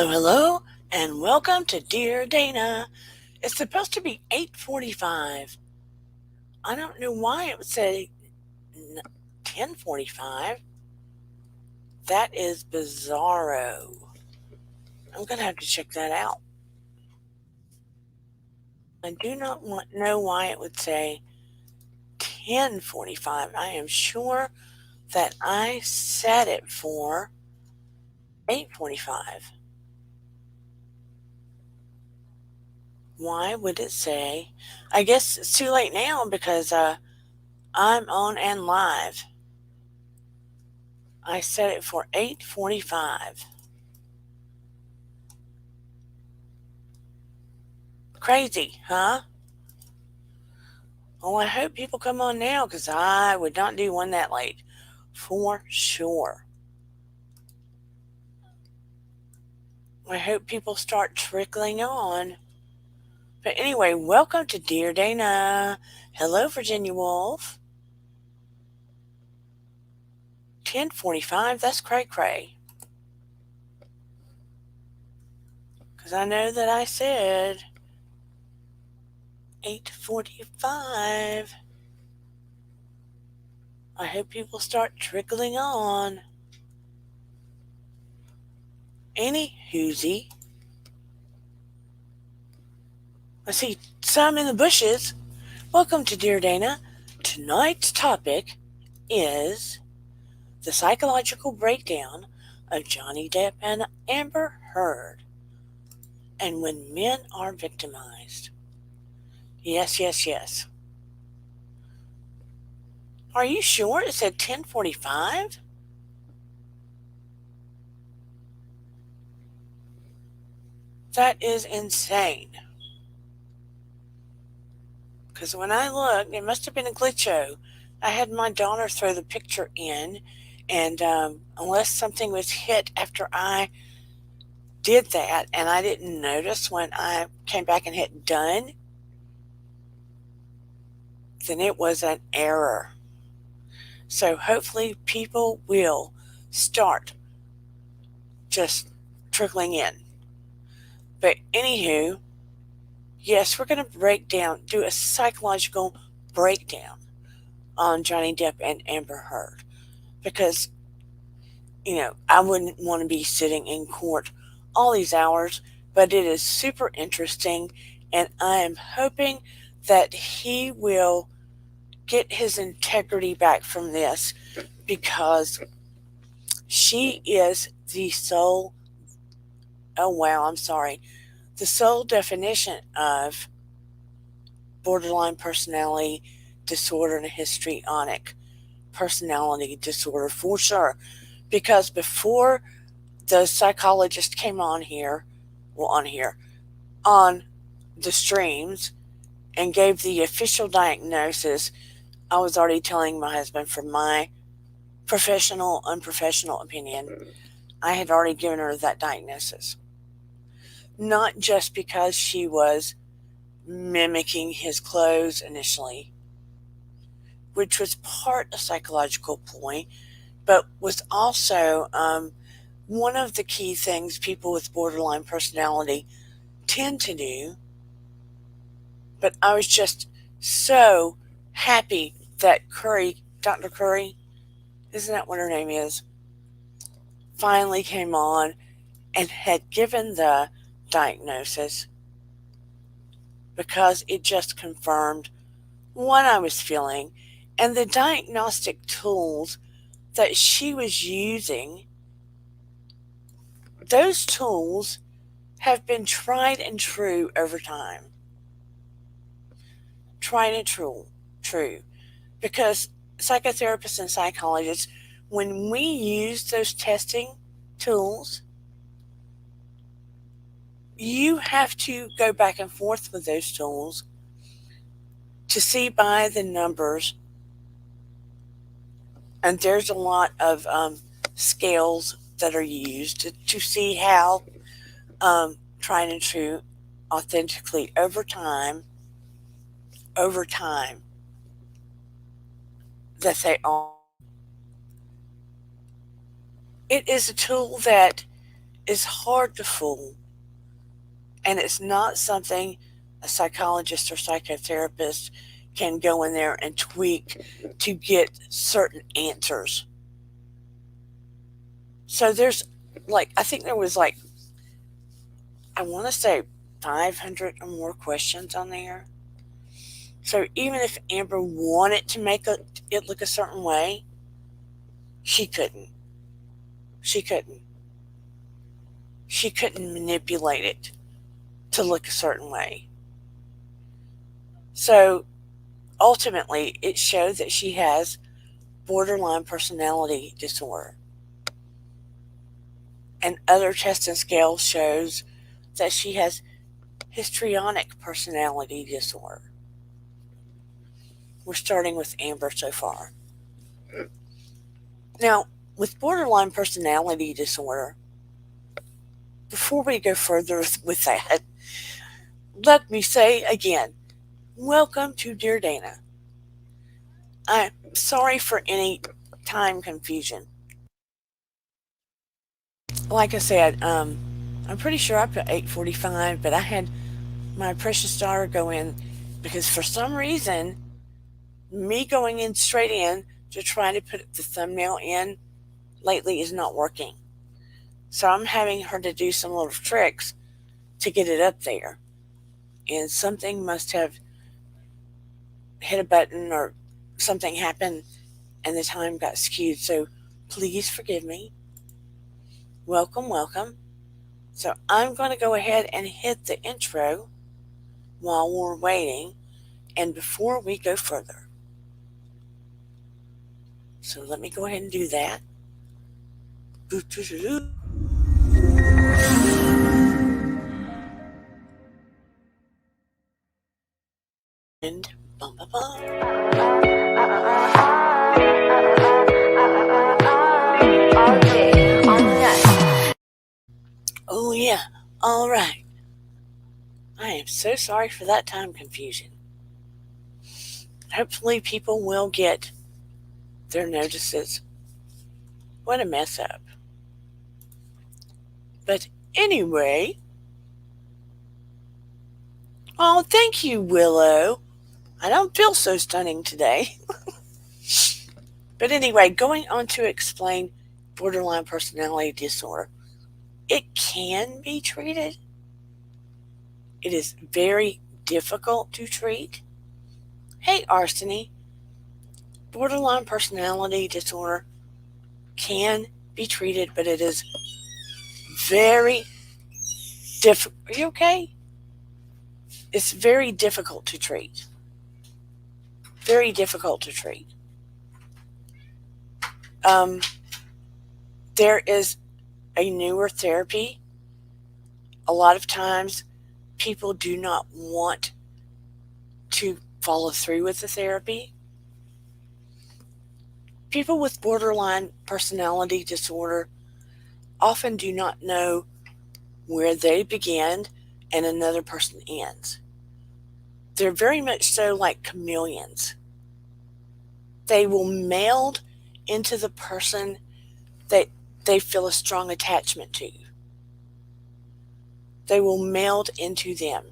Hello, and welcome to Dear Dana. It's supposed to be 8:45. I don't know why it would say 10:45. That is bizarro. I'm going to have to check that out. I do not know why it would say 10:45. I am sure that I set it for 8:45. Why would it say? I guess it's too late now because I'm on and live. I set it for 8:45. Crazy, huh? Well, I hope people come on now because I would not do one that late. For sure. I hope people start trickling on. But anyway, welcome to Dear Dana. Hello, Virginia Wolf. 10:45, that's cray-cray. Because I know that I said 8:45. I hope people start trickling on. Anywhoosie. I see some in the bushes. Welcome to Dear Dana. Tonight's topic is the psychological breakdown of Johnny Depp and Amber Heard, and when men are victimized. Yes, yes, yes. Are you sure it said 10:45? That is insane. Because when I looked, it must have been a glitcho. I had my daughter throw the picture in, and unless something was hit after I did that and I didn't notice when I came back and hit done, then it was an error. So hopefully people will start just trickling in. But anywho, yes, we're going to do a psychological breakdown on Johnny Depp and Amber Heard. Because, I wouldn't want to be sitting in court all these hours, but it is super interesting, and I am hoping that he will get his integrity back from this, because she is the sole definition of borderline personality disorder and histrionic personality disorder for sure. Because before the psychologist came on the streams and gave the official diagnosis, I was already telling my husband, from my professional, unprofessional opinion, I had already given her that diagnosis. Not just because she was mimicking his clothes initially, which was part of psychological point, but was also one of the key things people with borderline personality tend to do. But I was just so happy that Dr. Curry, isn't that what her name is, finally came on and had given the diagnosis, because it just confirmed what I was feeling. And the diagnostic tools that she was using, those tools have been tried and true over time. Tried and true. Because psychotherapists and psychologists, when we use those testing tools, you have to go back and forth with those tools to see by the numbers. And there's a lot of scales that are used to see how tried and true authentically over time that they are. It is a tool that is hard to fool. And it's not something a psychologist or psychotherapist can go in there and tweak to get certain answers. So there's I think there was I want to say 500 or more questions on there. So even if Amber wanted to make it look a certain way, she couldn't. She couldn't. She couldn't manipulate it to look a certain way. So ultimately, it showed that she has borderline personality disorder. And other tests and scales shows that she has histrionic personality disorder. We're starting with Amber so far. Now, with borderline personality disorder, before we go further with that, let me say again, welcome to Dear Dana. I'm sorry for any time confusion. Like I said, I'm pretty sure I put 8:45, but I had my precious daughter go in because for some reason, me going in straight in to try to put the thumbnail in lately is not working. So I'm having her to do some little tricks to get it up there. And something must have hit a button or something happened and the time got skewed. So please forgive me. Welcome, welcome. So I'm going to go ahead and hit the intro while we're waiting and before we go further. So let me go ahead and do that. And bum, bum, bum. Oh yeah, all right. I am so sorry for that time confusion. Hopefully people will get their notices. What a mess up. But anyway, oh, thank you, Willow. I don't feel so stunning today. But anyway, going on to explain borderline personality disorder. It can be treated. It is very difficult to treat. Hey, Arseny, borderline personality disorder can be treated, but it is very difficult. Are you okay? It's very difficult to treat. Very difficult to treat. There is a newer therapy. A lot of times people do not want to follow through with the therapy. People with borderline personality disorder often do not know where they begin and another person ends. They're very much so like chameleons. They will meld into the person that they feel a strong attachment to. They will meld into them.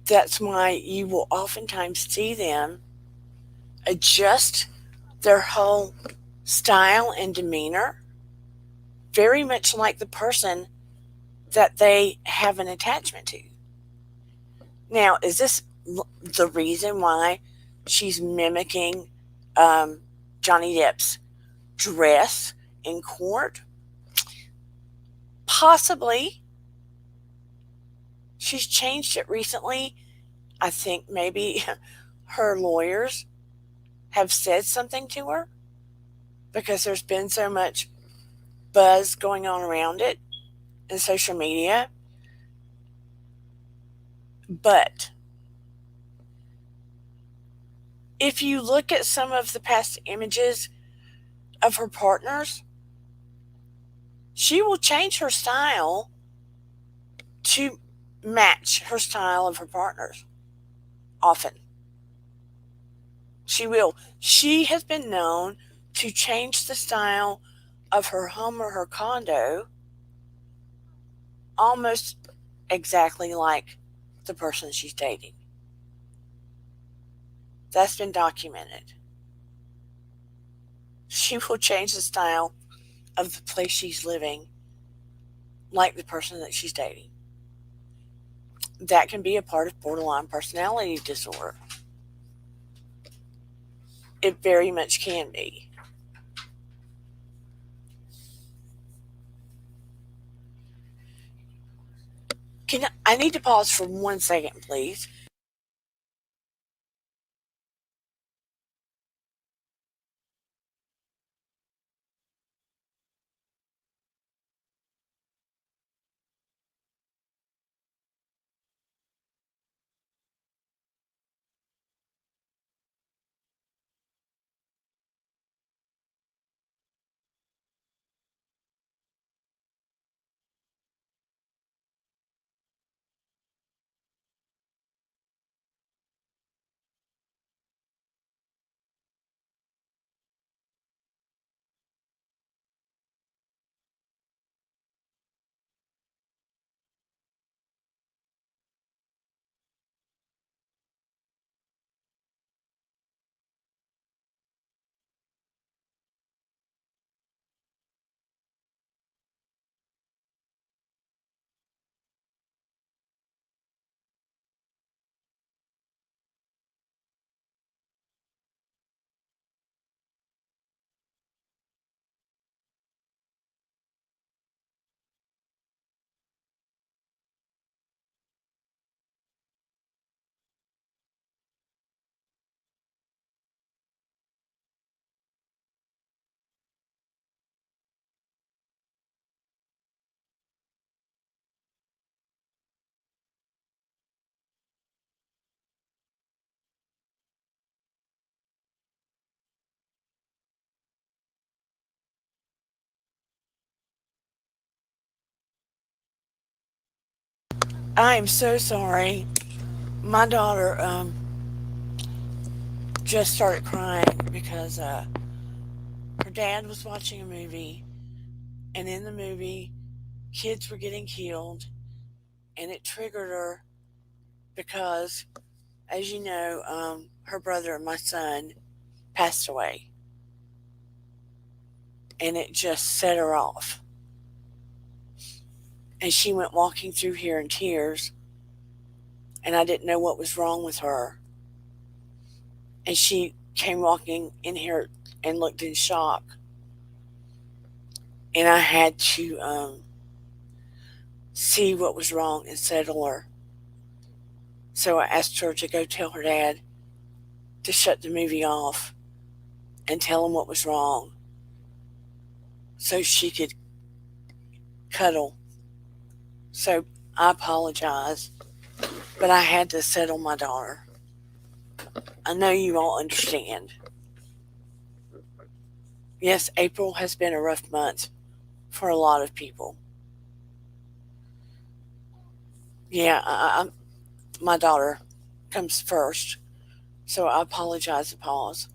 That's why you will oftentimes see them adjust their whole style and demeanor very much like the person that they have an attachment to. Now, is this the reason why she's mimicking Johnny Depp's dress in court? Possibly. She's changed it recently. I think maybe her lawyers have said something to her because there's been so much buzz going on around it in social media. But if you look at some of the past images of her partners, she will change her style to match her style of her partners. Often. She will. She has been known to change the style of her home or her condo almost exactly like the person she's dating. That's been documented. She will change the style of the place she's living like the person that she's dating. That can be a part of borderline personality disorder. It very much can be. I need to pause for 1 second, please. I am so sorry. My daughter just started crying because her dad was watching a movie, and in the movie, kids were getting killed, and it triggered her because, as you know, her brother and my son passed away, and it just set her off. And she went walking through here in tears, and I didn't know what was wrong with her. And she came walking in here and looked in shock, and I had to see what was wrong and settle her. So I asked her to go tell her dad to shut the movie off and tell him what was wrong so she could cuddle. So I apologize, but I had to settle my daughter. I know you all understand. Yes, April has been a rough month for a lot of people. Yeah, my daughter comes first, so I apologize to pause.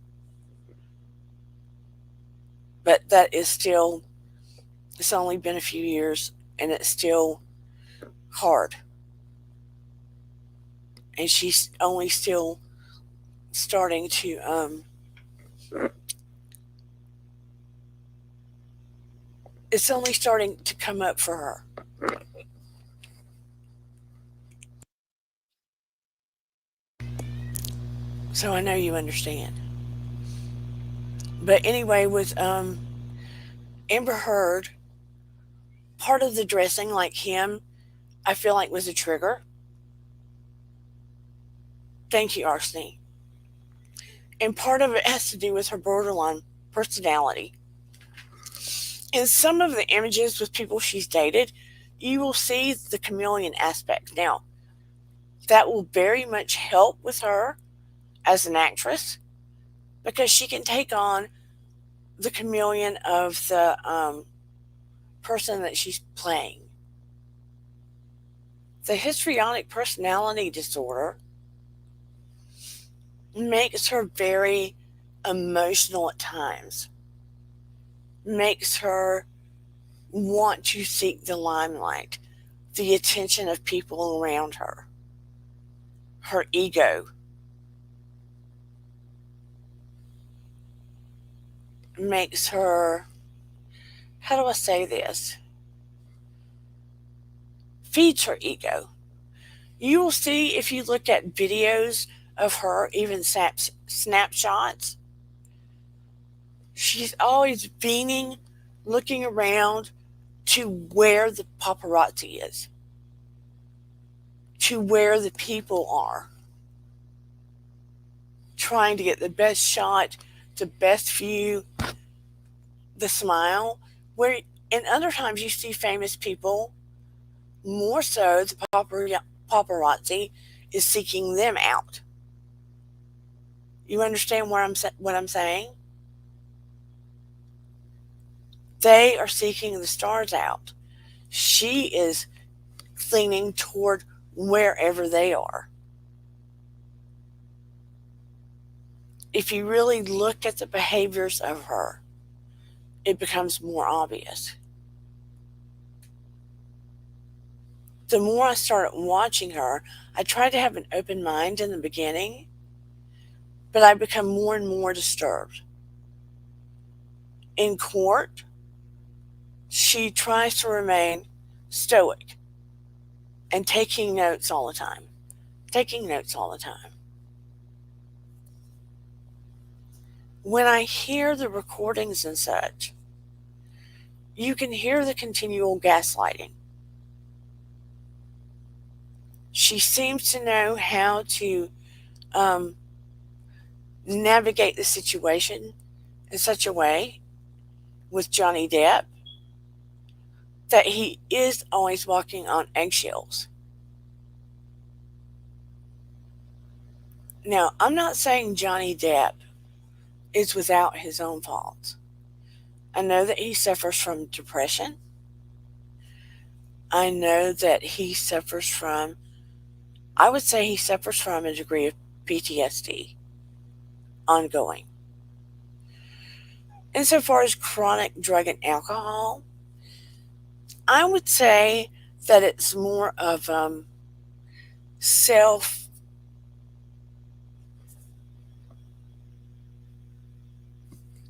But that is still, it's only been a few years, and it's still hard. And she's only still starting to it's only starting to come up for her. So I know you understand. But anyway, with Amber Heard, part of the dressing like him, I feel like was a trigger. Thank you, Arsene. And part of it has to do with her borderline personality. In some of the images with people she's dated, you will see the chameleon aspect. Now, that will very much help with her as an actress because she can take on the chameleon of the person that she's playing. The histrionic personality disorder makes her very emotional at times. makes her want to seek the limelight, the attention of people around her, her ego. Makes her, how do I say this? Feeds her ego. You will see if you look at videos of her, even snapshots, she's always beaming, looking around to where the paparazzi is, to where the people are, trying to get the best shot, the best view, the smile. Where in other times you see famous people, more so the paparazzi is seeking them out. You understand what I'm saying? They are seeking the stars out. She is leaning toward wherever they are. If you really look at the behaviors of her, it becomes more obvious. The more I started watching her, I tried to have an open mind in the beginning, but I become more and more disturbed. In court, she tries to remain stoic and taking notes all the time. Taking notes all the time. When I hear the recordings and such, you can hear the continual gaslighting. She seems to know how to navigate the situation in such a way with Johnny Depp that he is always walking on eggshells. Now, I'm not saying Johnny Depp is without his own faults. I know that he suffers from depression. I know that he suffers from, I would say he suffers from a degree of PTSD ongoing. Insofar as chronic drug and alcohol, I would say that it's more of self,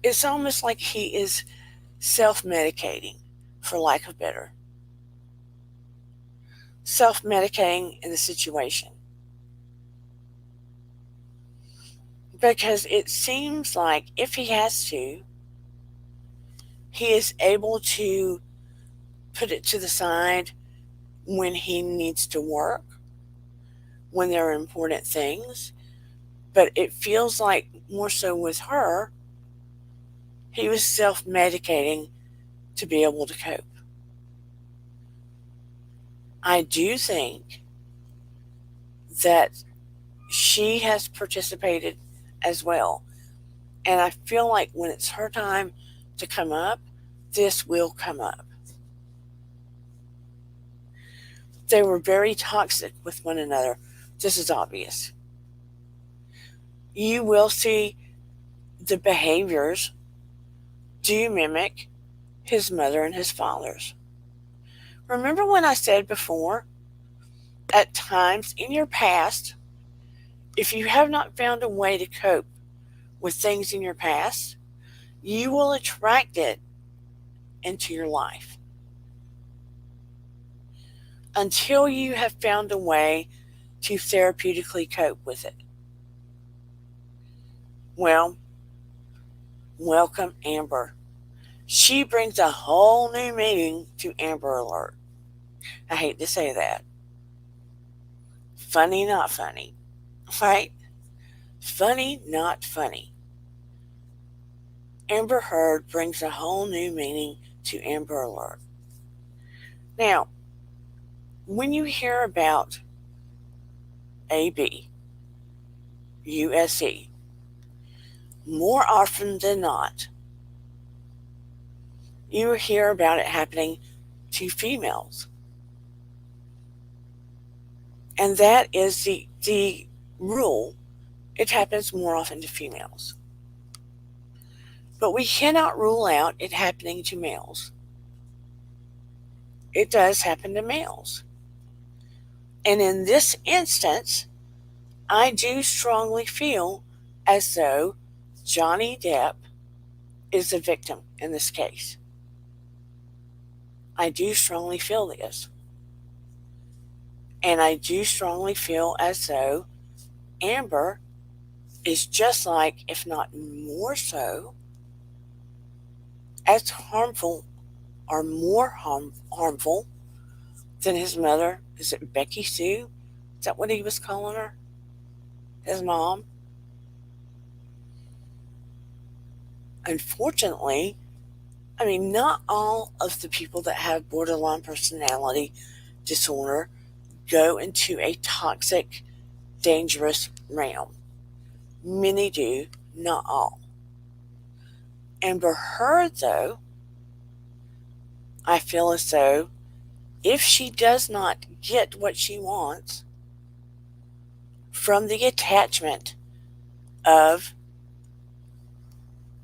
it's almost like he is self-medicating, for lack of better. Self-medicating in the situation. Because it seems like if he has to, he is able to put it to the side when he needs to work, when there are important things. But it feels like more so with her, he was self-medicating to be able to cope. I do think that she has participated as well. And I feel like when it's her time to come up, this will come up. They were very toxic with one another. This is obvious. You will see the behaviors do mimic his mother and his father's. Remember when I said before, at times in your past, if you have not found a way to cope with things in your past, you will attract it into your life until you have found a way to therapeutically cope with it. Well, welcome Amber. She brings a whole new meaning to Amber Alert. I hate to say that. Funny, not funny. Right? Funny, not funny. Amber Heard brings a whole new meaning to Amber Alert. Now, when you hear about AB, USE, more often than not, you hear about it happening to females. And that is the rule. It happens more often to females. But we cannot rule out it happening to males. It does happen to males. And in this instance, I do strongly feel as though Johnny Depp is the victim in this case. I do strongly feel this. And I do strongly feel as though Amber is just like, if not more so, as harmful or more harmful than his mother. Is it Becky Sue? Is that what he was calling her? His mom? Unfortunately, I mean, not all of the people that have borderline personality disorder go into a toxic, dangerous realm. Many do, not all. Amber Heard, though, I feel as though if she does not get what she wants from the attachment of,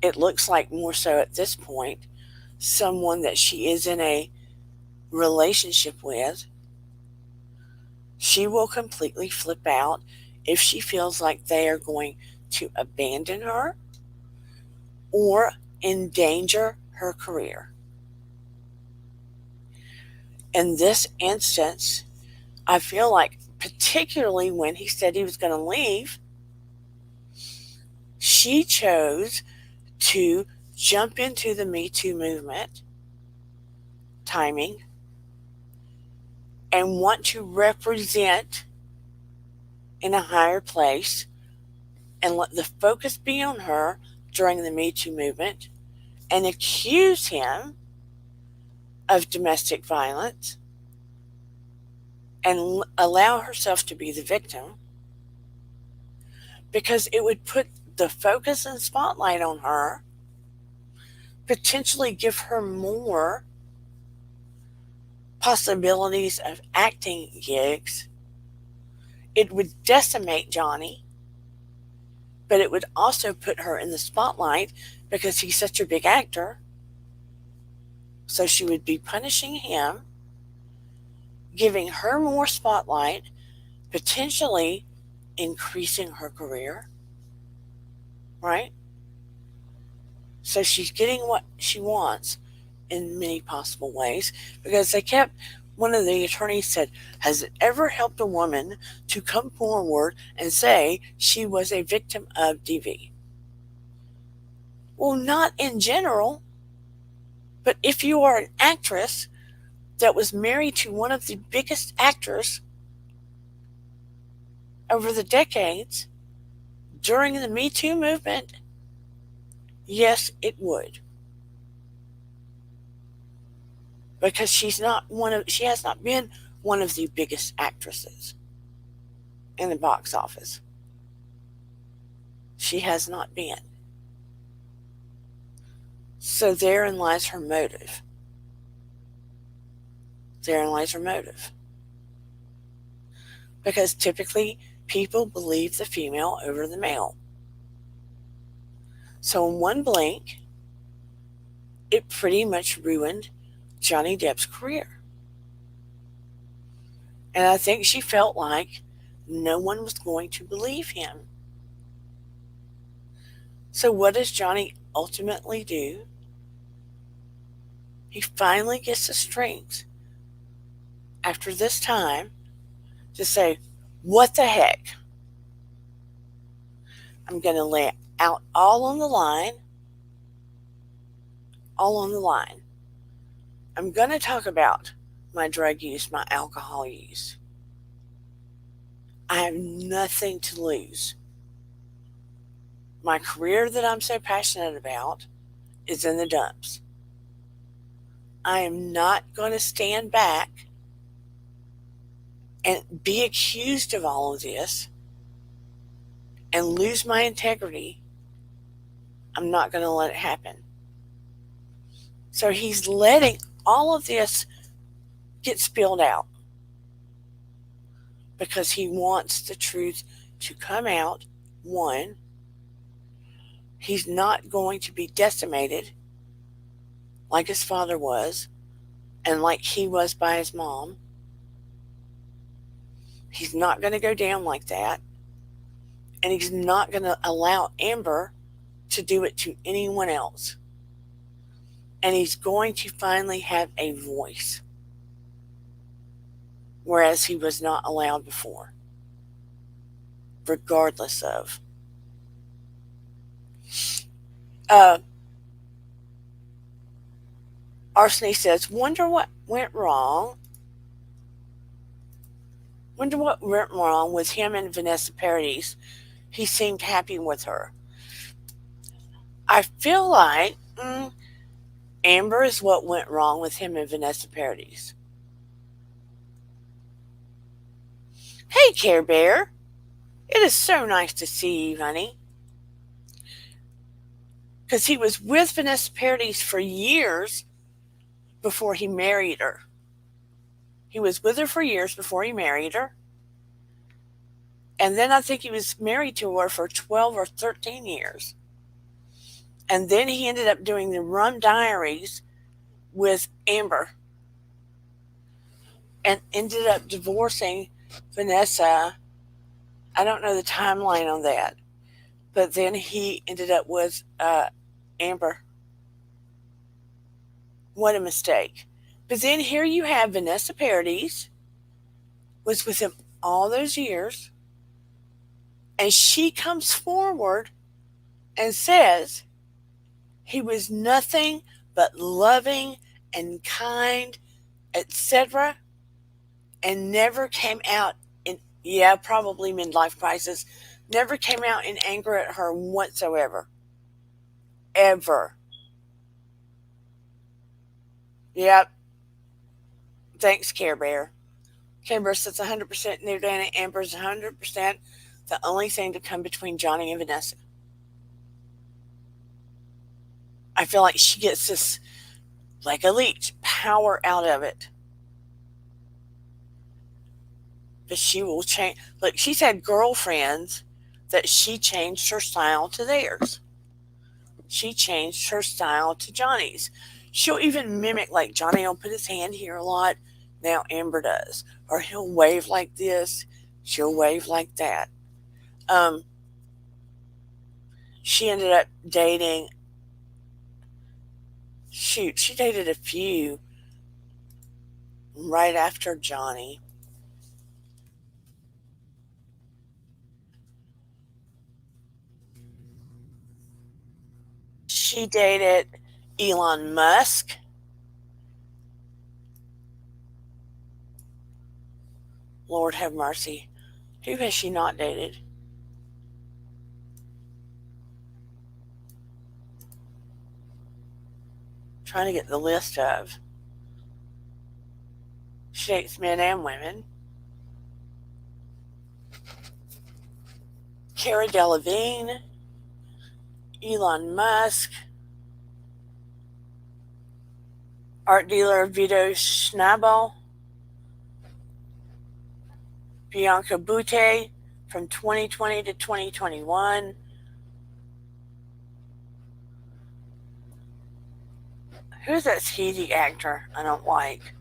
it looks like more so at this point, someone that she is in a relationship with, she will completely flip out if she feels like they are going to abandon her or endanger her career. In this instance, I feel like, particularly when he said he was going to leave, she chose to jump into the Me Too movement timing and want to represent in a higher place and let the focus be on her during the Me Too movement and accuse him of domestic violence and allow herself to be the victim, because it would put the focus and spotlight on her, potentially give her more possibilities of acting gigs. It would decimate Johnny, but it would also put her in the spotlight because he's such a big actor. So she would be punishing him, giving her more spotlight, potentially increasing her career, right? So she's getting what she wants in many possible ways, because one of the attorneys said, has it ever helped a woman to come forward and say she was a victim of DV? Well, not in general, but if you are an actress that was married to one of the biggest actors over the decades during the Me Too movement, yes, it would. Because she has not been one of the biggest actresses in the box office. She has not been. So therein lies her motive. Therein lies her motive. Because typically people believe the female over the male. So in one blink, it pretty much ruined Johnny Depp's career. And I think she felt like no one was going to believe him. So what does Johnny ultimately do? He finally gets the strength after this time to say, what the heck? I'm going to lay it out all on the line. All on the line. I'm going to talk about my drug use, my alcohol use. I have nothing to lose. My career that I'm so passionate about is in the dumps. I am not going to stand back and be accused of all of this and lose my integrity. I'm not going to let it happen. So he's letting all of this get spilled out because he wants the truth to come out. One, He's not going to be decimated like his father was and like he was by his mom. He's not going to go down like that. And he's not going to allow Amber to do it to anyone else. And he's going to finally have a voice, whereas he was not allowed before, regardless of. Arseny says, wonder what went wrong. Wonder what went wrong with him and Vanessa Paradis. He seemed happy with her. I feel like Amber is what went wrong with him and Vanessa Paradis. Hey, Care Bear. It is so nice to see you, honey. Because he was with Vanessa Paradis for years before he married her. He was with her for years before he married her. And then I think he was married to her for 12 or 13 years. And then he ended up doing the Rum Diaries with Amber and ended up divorcing Vanessa. I don't know the timeline on that. But then he ended up with Amber. What a mistake. But then here you have Vanessa Paradis was with him all those years. And she comes forward and says he was nothing but loving and kind, etc., and never came out in, probably midlife crisis, never came out in anger at her whatsoever. Ever. Yep. Thanks, Care Bear. Care Bear says 100% near Dana. Amber's 100% the only thing to come between Johnny and Vanessa. I feel like she gets this, like a leech, power out of it. But she will change. Look, she's had girlfriends that she changed her style to theirs. She changed her style to Johnny's. She'll even mimic, like Johnny will put his hand here a lot. Now Amber does. Or he'll wave like this. She'll wave like that. She ended up dating. Shoot, she dated a few right after Johnny. She dated Elon Musk. Lord have mercy. Who has she not dated? Trying to get the list of. She dates men and women. Cara Delevingne, Elon Musk, art dealer Vito Schnabel, Bianca Butte from 2020 to 2021. Who's that skeezy actor I don't like?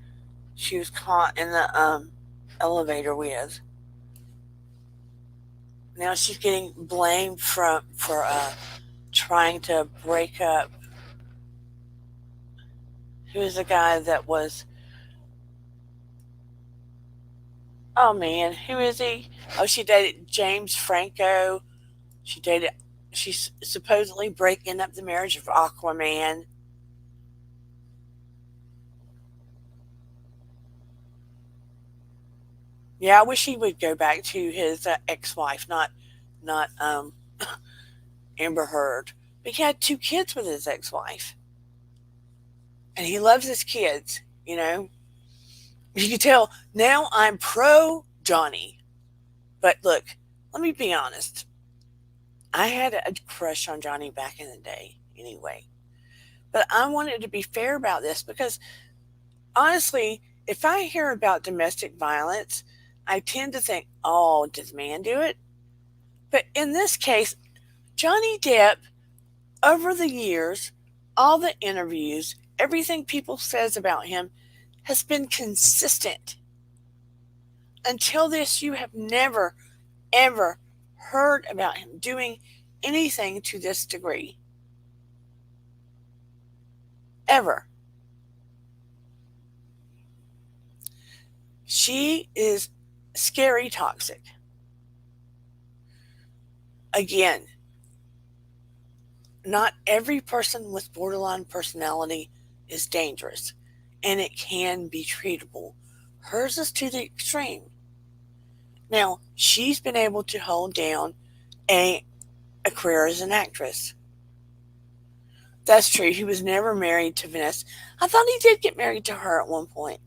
She was caught in the elevator with. Now she's getting blamed for trying to break up. Who's the guy that was? Oh man, who is he? Oh, she dated James Franco. She's supposedly breaking up the marriage of Aquaman. Yeah, I wish he would go back to his ex-wife, not Amber Heard. But he had 2 kids with his ex-wife, and he loves his kids. You know, you can tell now I'm pro Johnny. But look, let me be honest. I had a crush on Johnny back in the day, anyway. But I wanted to be fair about this because, honestly, if I hear about domestic violence, I tend to think, oh, did the man do it? But in this case, Johnny Depp Over the years, all the interviews, everything people says about him has been consistent. Until this, you have never, ever heard about him doing anything to this degree. Ever. She is scary toxic. Again, not every person with borderline personality is dangerous, and it can be treatable. Hers is to the extreme. Now, she's been able to hold down a career as an actress. That's true. He was never married to Vanessa. I thought he did get married to her at one point.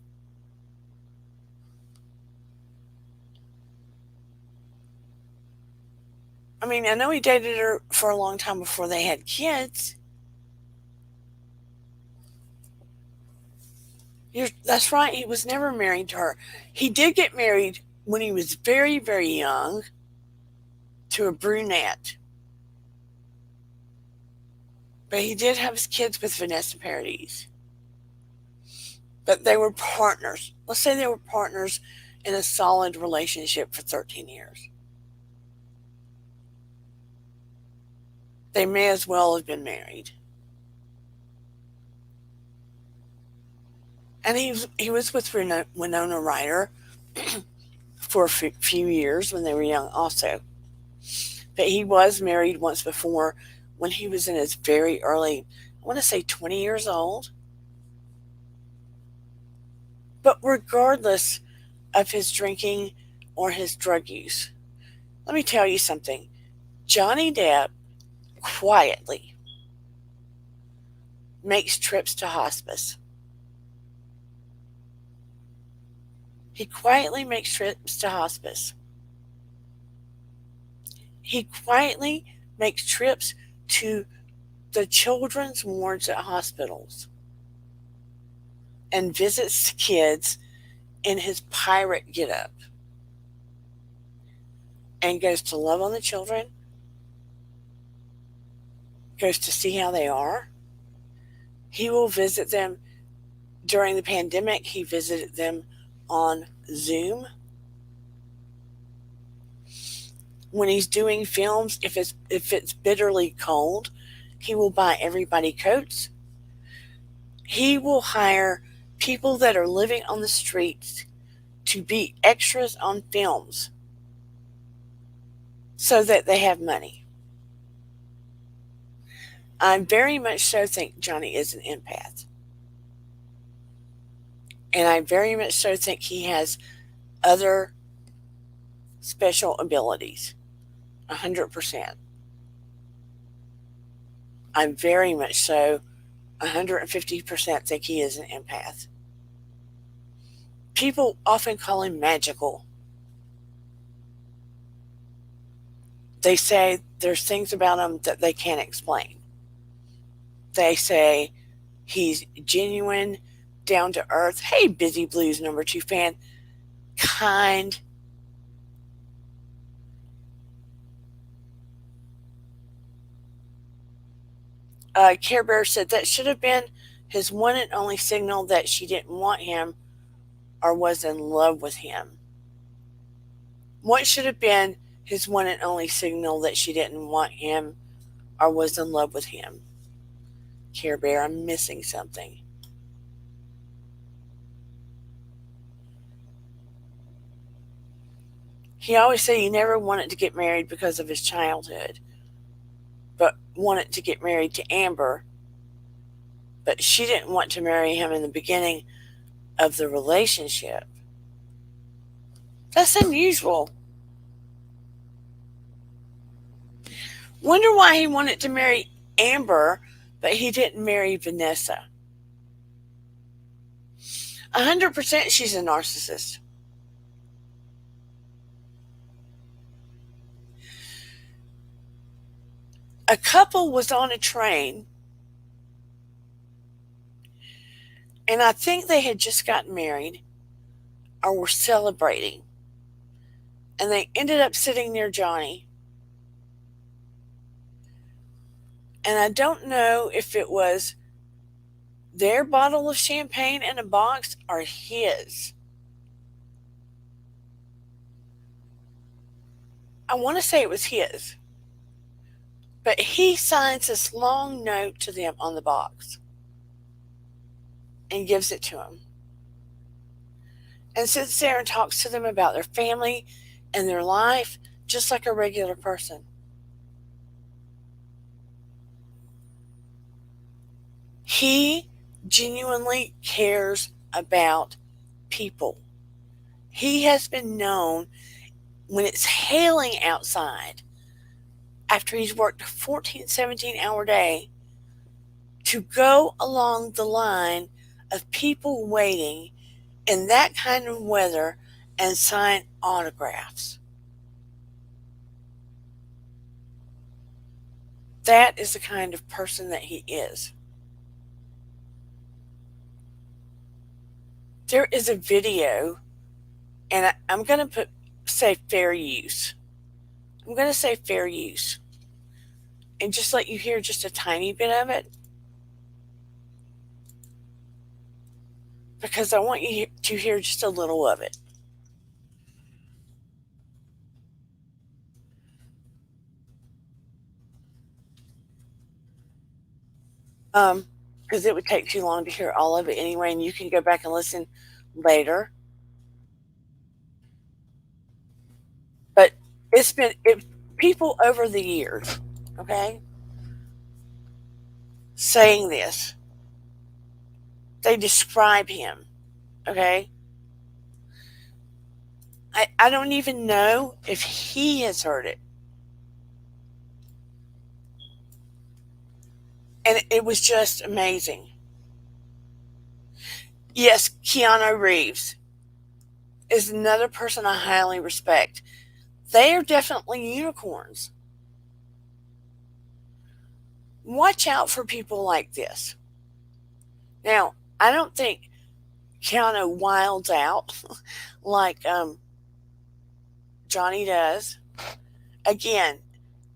I mean, I know he dated her for a long time before they had kids. That's right. He was never married to her. He did get married when he was very, very young to a brunette. But he did have his kids with Vanessa Paradis. But they were partners. Let's say they were partners in a solid relationship for 13 years. They may as well have been married. And he was with Winona Ryder for a few years when they were young also. But he was married once before when he was in his very early, I want to say 20 years old. But regardless of his drinking or his drug use, let me tell you something. Johnny Depp quietly makes trips to hospice. He quietly makes trips to hospice. He quietly makes trips to the children's wards at hospitals and visits the kids in his pirate getup and goes to love on the children, goes to see how they are. He will visit them during the pandemic. He visited them on Zoom. When he's doing films, if it's bitterly cold, he will buy everybody coats. He will hire people that are living on the streets to be extras on films so that they have money. I very much so think Johnny is an empath. And I very much so think he has other special abilities. 100%. I very much so 150% think he is an empath. People often call him magical. They say there's things about him that they can't explain. They say he's genuine, down to earth. Hey, Busy Blues #2 fan. Kind. Care Bear said that should have been his one and only signal that she didn't want him or was in love with him. What should have been his one and only signal that she didn't want him or was in love with him? Care Bear, I'm missing something. He always said he never wanted to get married because of his childhood, but wanted to get married to Amber. But she didn't want to marry him in the beginning of the relationship. That's unusual. Wonder why he wanted to marry Amber, but he didn't marry Vanessa. 100% she's a narcissist. A couple was on a train, and I think they had just gotten married or were celebrating, and they ended up sitting near Johnny. And I don't know if it was their bottle of champagne in a box or his. I want to say it was his. But he signs this long note to them on the box and gives it to them. And sits there and talks to them about their family and their life just like a regular person. He genuinely cares about people. He has been known when it's hailing outside after he's worked a 14, 17-hour day to go along the line of people waiting in that kind of weather and sign autographs. That is the kind of person that he is. There is a video, and I'm going to say fair use. I'm going to say fair use and just let you hear just a tiny bit of it, because I want you to hear just a little of it. Because it would take too long to hear all of it anyway, and you can go back and listen later. But it's been people over the years, okay, saying this. They describe him, okay? I don't even know if he has heard it. And it was just amazing. Yes, Keanu Reeves is another person I highly respect. They are definitely unicorns. Watch out for people like this. Now, I don't think Keanu wilds out like Johnny does. Again,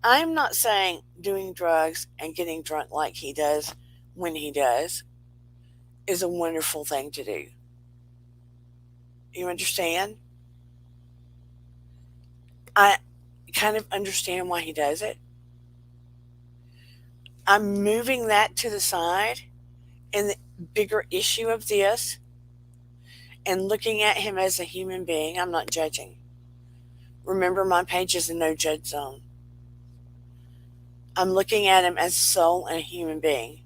I'm not saying doing drugs and getting drunk like he does when he does is a wonderful thing to do. You understand? I kind of understand why he does it. I'm moving that to the side in the bigger issue of this and looking at him as a human being. I'm not judging. Remember, my page is a no judge zone. I'm looking at him as a soul and a human being.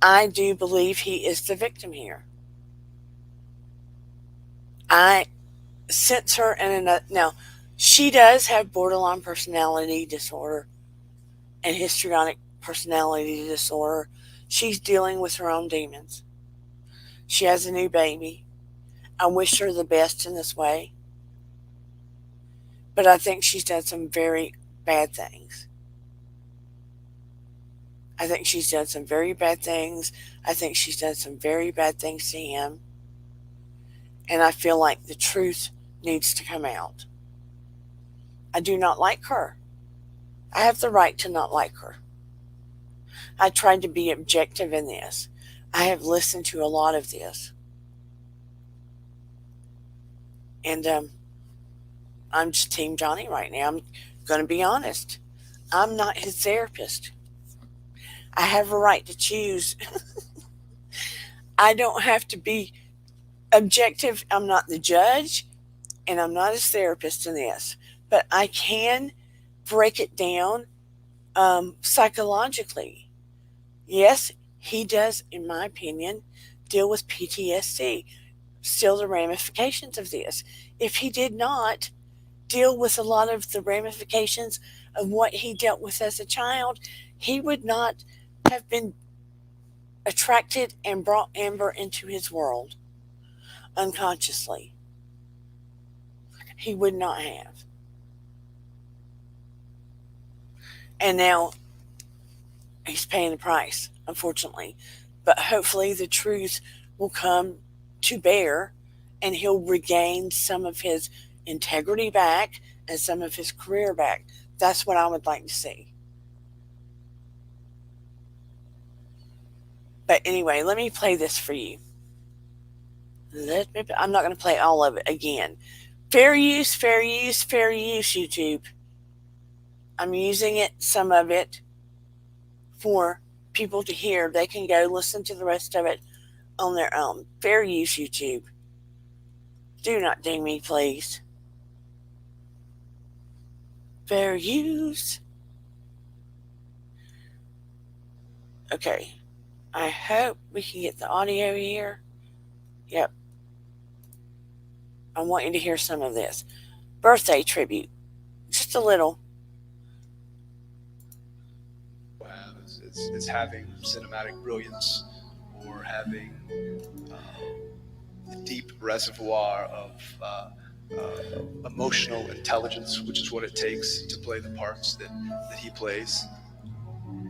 I do believe he is the victim here. I sense her in another. Now, she does have borderline personality disorder and histrionic personality disorder. She's dealing with her own demons. She has a new baby. I wish her the best in this way. But I think she's done some very bad things. I think she's done some very bad things. I think she's done some very bad things to him. And I feel like the truth needs to come out. I do not like her. I have the right to not like her. I tried to be objective in this. I have listened to a lot of this. And I'm just Team Johnny right now. I'm going to be honest. I'm not his therapist. I have a right to choose. I don't have to be objective. I'm not the judge, and I'm not his therapist in this. But I can break it down psychologically. Yes, he does, in my opinion, deal with PTSD, still the ramifications of this. If he did not deal with a lot of the ramifications of what he dealt with as a child, he would not have been attracted and brought Amber into his world unconsciously. He would not have. And now he's paying the price, unfortunately. But hopefully the truth will come to bear and he'll regain some of his integrity back and some of his career back. That's what I would like to see. But anyway, let me play this for you. I'm not going to play all of it again. Fair use, fair use, fair use, YouTube. I'm using it, some of it, for people to hear. They can go listen to the rest of it on their own. Fair use, YouTube. Do not ding me, please. Fair use. Okay. I hope we can get the audio here. Yep. I want you to hear some of this. Birthday tribute. Just a little. It's having cinematic brilliance or having a deep reservoir of emotional intelligence, which is what it takes to play the parts that he plays.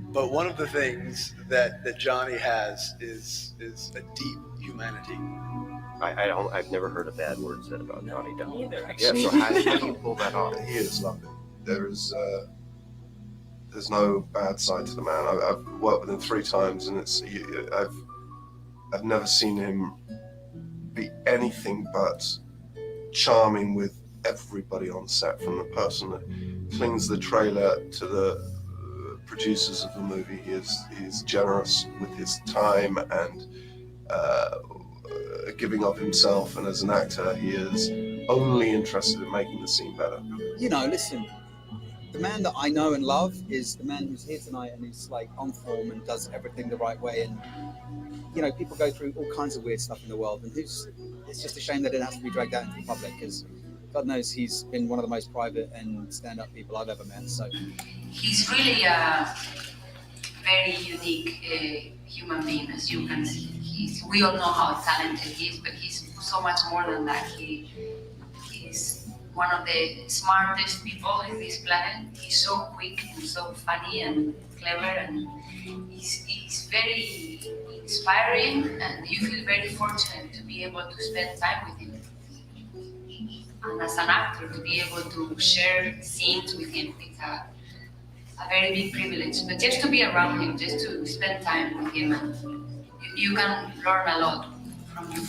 But one of the things that Johnny has is a deep humanity. I've never heard a bad word said about Johnny Depp. Either, Yeah, actually. so how do you pull that off? He is lovely. There's no bad side to the man. I've worked with him 3 times, and I've never seen him be anything but charming with everybody on set, from the person that cleans the trailer to the producers of the movie. He's generous with his time and giving of himself, and as an actor he is only interested in making the scene better. You know, listen, the man that I know and love is the man who's here tonight and is like on form and does everything the right way. And you know, people go through all kinds of weird stuff in the world, and it's just a shame that it has to be dragged out into the public, because God knows he's been one of the most private and stand-up people I've ever met. So he's really a very unique human being, as you can see. We all know how talented he is, but he's so much more than that. He's one of the smartest people in this planet. He's so quick and so funny and clever, and he's very inspiring, and you feel very fortunate to be able to spend time with him. And as an actor, to be able to share scenes with him, it's a very big privilege. But just to be around him, just to spend time with him, and you can learn a lot from him,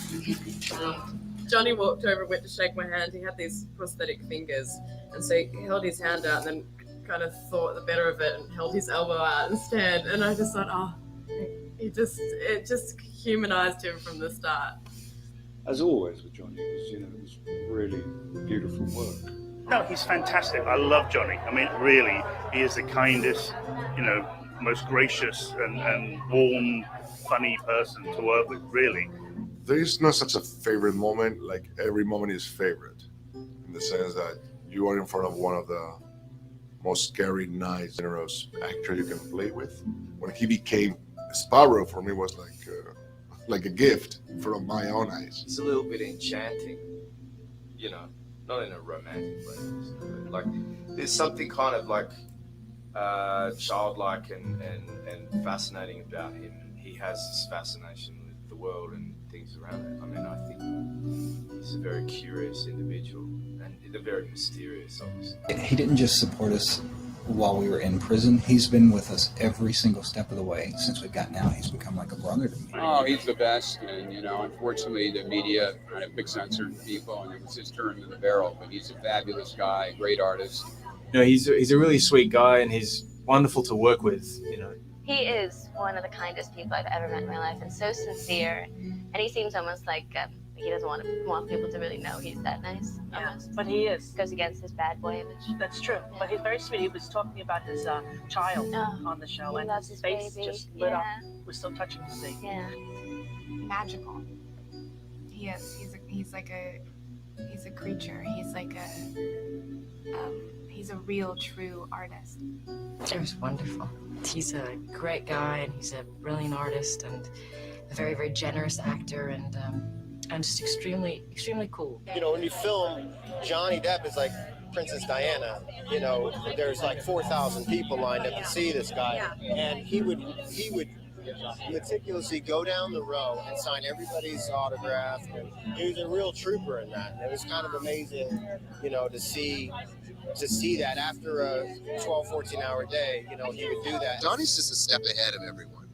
a lot. Johnny walked over and went to shake my hand. He had these prosthetic fingers, and so he held his hand out and then kind of thought the better of it and held his elbow out instead. And I just thought, it just humanized him from the start. As always with Johnny, it was really beautiful work. No, he's fantastic. I love Johnny. I mean, really, he is the kindest, most gracious and warm, funny person to work with, really. There is no such a favorite moment. Like, every moment is favorite, in the sense that you are in front of one of the most scary, nice, generous actor you can play with. When he became Sparrow, for me, was like a gift from my own eyes. It's a little bit enchanting, not in a romantic way. Like, there's something kind of like childlike and fascinating about him. He has this fascination with the world and things around it. I mean, I think he's a very curious individual and very mysterious, obviously. he didn't just support us while we were in prison. He's been with us every single step of the way since we've gotten out. He's become like a brother to me. Oh, he's the best. And, unfortunately, the media kind of picks on certain people, and it was his turn in the barrel. But he's a fabulous guy, great artist. He's a really sweet guy, and he's wonderful to work with, He is one of the kindest people I've ever met in my life, and so sincere. And he seems almost like he doesn't want people to really know he's that nice. Yeah, almost. but he is. Goes against his bad boy image. That's true. But he's very sweet. He was talking about his child on the show, and his face baby. just lit up. It was so touching to see. Yeah. Magical. He is. He's a creature. He's like he's a real, true artist. It was wonderful. He's a great guy, and he's a brilliant artist, and a very, very generous actor, and just extremely, extremely cool. When you film Johnny Depp is like Princess Diana, there's like 4,000 people lined up to see this guy, and he would meticulously go down the row and sign everybody's autograph, and he was a real trooper in that. And it was kind of amazing, to see that after a 12, 14-hour day, he would do that. Johnny's just a step ahead of everyone.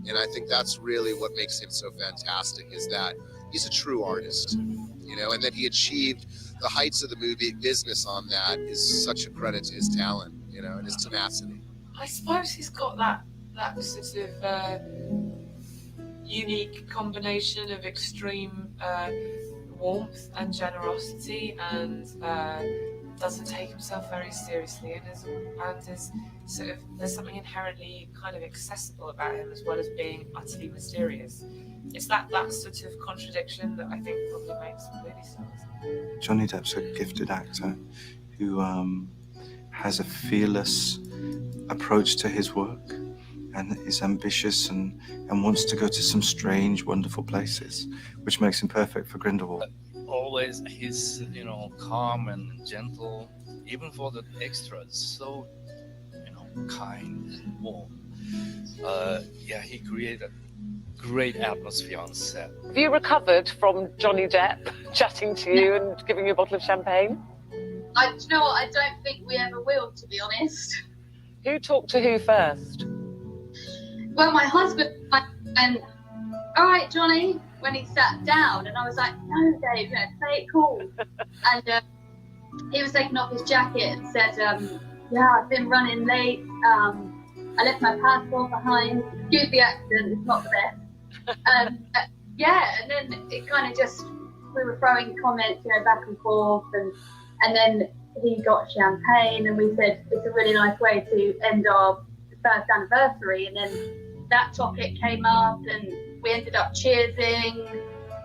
And I think that's really what makes him so fantastic, is that he's a true artist, you know, and that he achieved the heights of the movie business on that is such a credit to his talent, you know, and his tenacity. I suppose he's got that sort of unique combination of extreme warmth and generosity, and doesn't take himself very seriously, and is sort of, there's something inherently kind of accessible about him, as well as being utterly mysterious. It's that sort of contradiction that I think probably makes the movie so awesome. Johnny Depp's a gifted actor who has a fearless approach to his work, and is ambitious and wants to go to some strange, wonderful places, which makes him perfect for Grindelwald. Always he's, you know, calm and gentle, even for the extras, so, you know, kind and warm. Yeah, he created a great atmosphere on set. Have you recovered from Johnny Depp chatting to you and giving you a bottle of champagne? Do you know what? I don't think we ever will, to be honest. Who talked to who first? Well, my husband went, all right, Johnny, when he sat down, and I was like, no, Dave, play it cool. And he was taking off his jacket and said, yeah, I've been running late. I left my passport behind. Excuse the accent, it's not the best. Yeah, and then it kind of just, we were throwing comments, you know, back and forth, and then he got champagne, and we said it's a really nice way to end our first anniversary, and then that topic came up, and we ended up cheersing.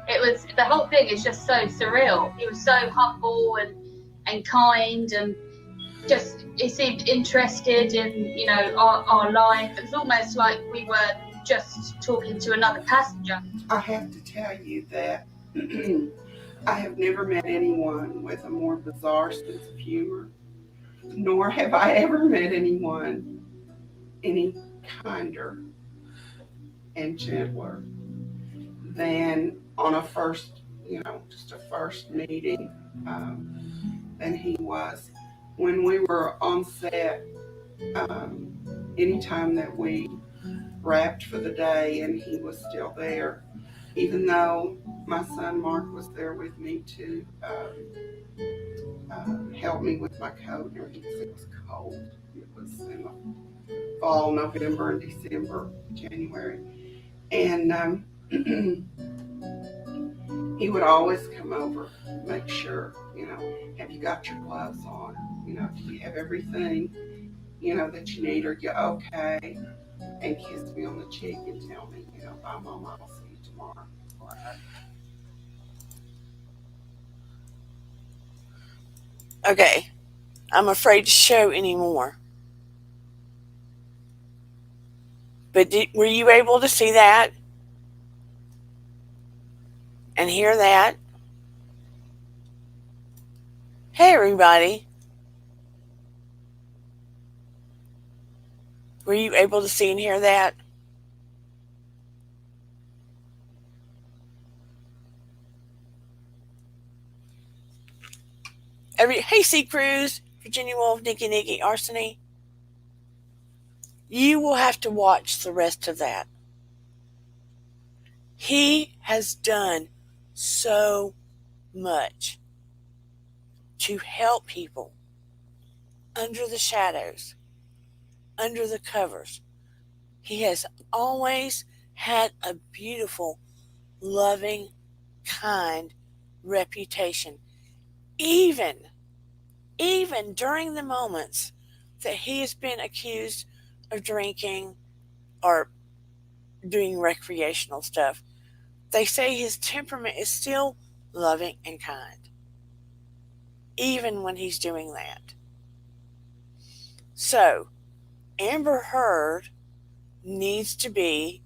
It was, the whole thing is just so surreal. He was so humble and kind, and just, he seemed interested in, you know, our life. It was almost like we were just talking to another passenger. I have to tell you that I have never met anyone with a more bizarre sense of humor, nor have I ever met anyone any kinder and gentler than on a first, you know, just a first meeting than he was. When we were on set, anytime that we wrapped for the day and he was still there, even though my son Mark was there with me to help me with my coat and everything, because it was cold. It was in the fall, November and December, January. And he would always come over, make sure, you know, have you got your gloves on? You know, do you have everything, you know, that you need? Are you okay? And kiss me on the cheek and tell me, you know, bye, Mama, I'll see you tomorrow. Okay, I'm afraid to show anymore. But were you able to see that? And hear that? Hey, everybody. Were you able to see and hear that? Hey, Sea Cruise, Virginia Wolf, Nikki, Arsony. You will have to watch the rest of that. He has done so much to help people under the shadows, under the covers. He has always had a beautiful, loving, kind reputation. Even during the moments that he has been accused of drinking or doing recreational stuff, they say his temperament is still loving and kind, even when he's doing that. So, Amber Heard needs to be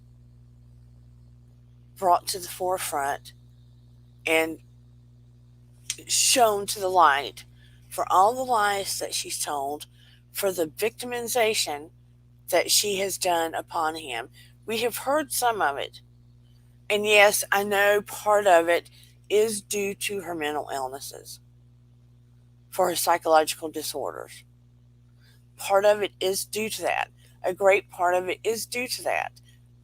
brought to the forefront and shown to the light for all the lies that she's told, for the victimization that she has done upon him. We have heard some of it. And yes, I know part of it is due to her mental illnesses, for her psychological disorders. Part of it is due to that. A great part of it is due to that.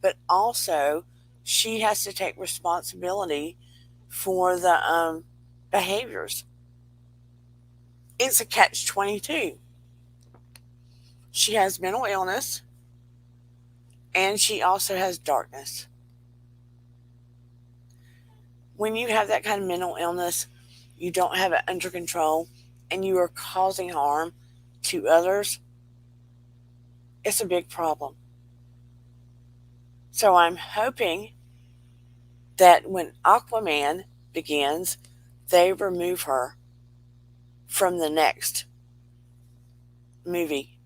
but also she has to take responsibility for the behaviors. It's a catch-22. She has mental illness, and she also has darkness. When you have that kind of mental illness, you don't have it under control, and you are causing harm to others, it's a big problem. So I'm hoping that when Aquaman begins, they remove her from the next movie.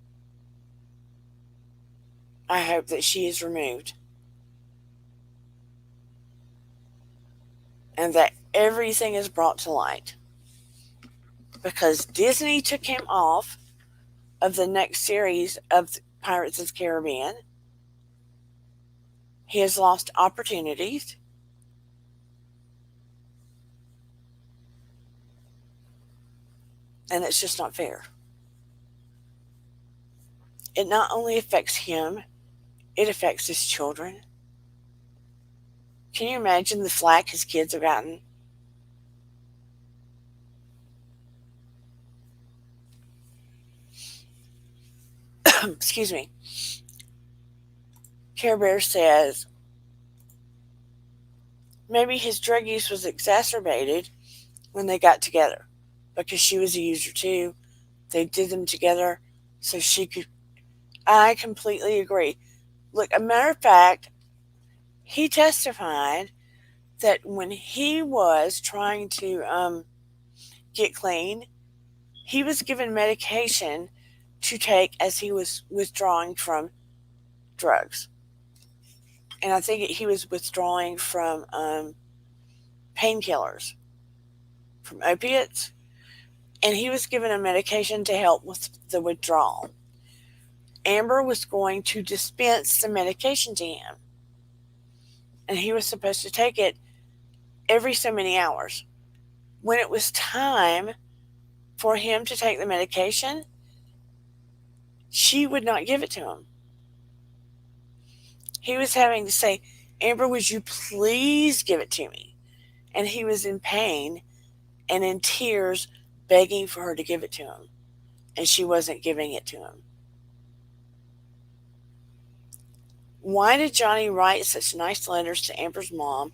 I hope that she is removed. And that everything is brought to light. Because Disney took him off of the next series of Pirates of the Caribbean. He has lost opportunities. And it's just not fair. It not only affects him, it affects his children. Can you imagine the flack his kids have gotten? Excuse me. Care Bear says maybe his drug use was exacerbated when they got together because she was a user too. They did them together so she could. I completely agree. Look, a matter of fact, he testified that when he was trying to get clean, he was given medication to take as he was withdrawing from drugs. And I think he was withdrawing from painkillers, from opiates. And he was given a medication to help with the withdrawal. Amber was going to dispense the medication to him. And he was supposed to take it every so many hours. When it was time for him to take the medication, she would not give it to him. He was having to say, Amber, would you please give it to me? And he was in pain and in tears begging for her to give it to him. And she wasn't giving it to him. Why did Johnny write such nice letters to Amber's mom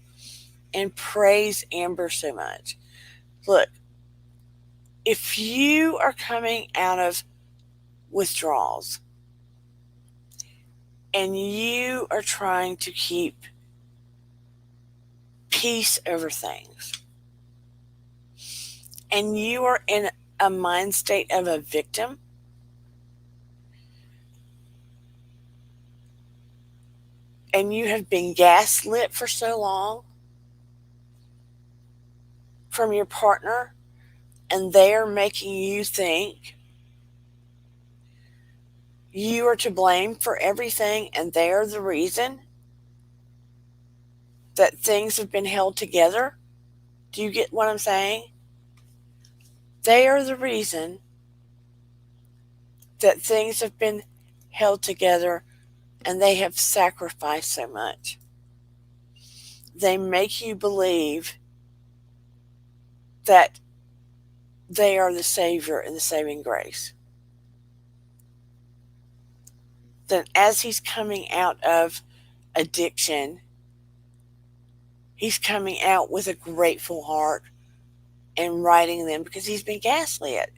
and praise Amber so much? Look, if you are coming out of withdrawals and you are trying to keep peace over things, and you are in a mind state of a victim, and you have been gaslit for so long from your partner, and they are making you think you are to blame for everything, and they are the reason that things have been held together. Do you get what I'm saying? They are the reason that things have been held together, and they have sacrificed so much. They make you believe that they are the Savior and the saving grace. Then as he's coming out of addiction, he's coming out with a grateful heart and writing them because he's been gaslit.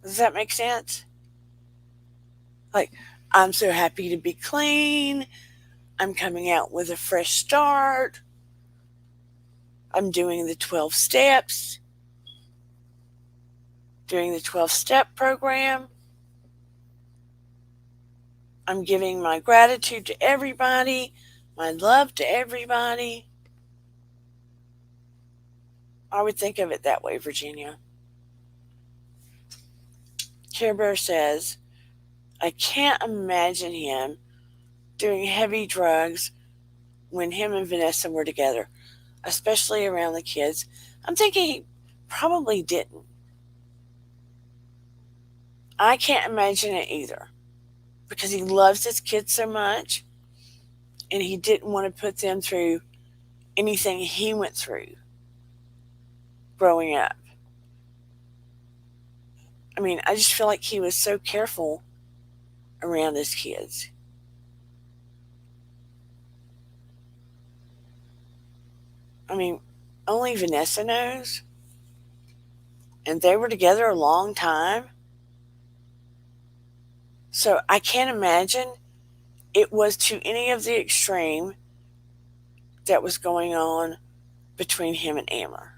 Does that make sense? Like, I'm so happy to be clean. I'm coming out with a fresh start. I'm doing the 12 steps. Doing the 12-step program. I'm giving my gratitude to everybody, my love to everybody. I would think of it that way, Virginia. Care Bear says, I can't imagine him doing heavy drugs when him and Vanessa were together, especially around the kids. I'm thinking he probably didn't. I can't imagine it either. because he loves his kids so much and he didn't want to put them through anything he went through growing up. I mean, I just feel like he was so careful around his kids. I mean, only Vanessa knows. And they were together a long time. So I can't imagine it was to any of the extreme that was going on between him and Amber.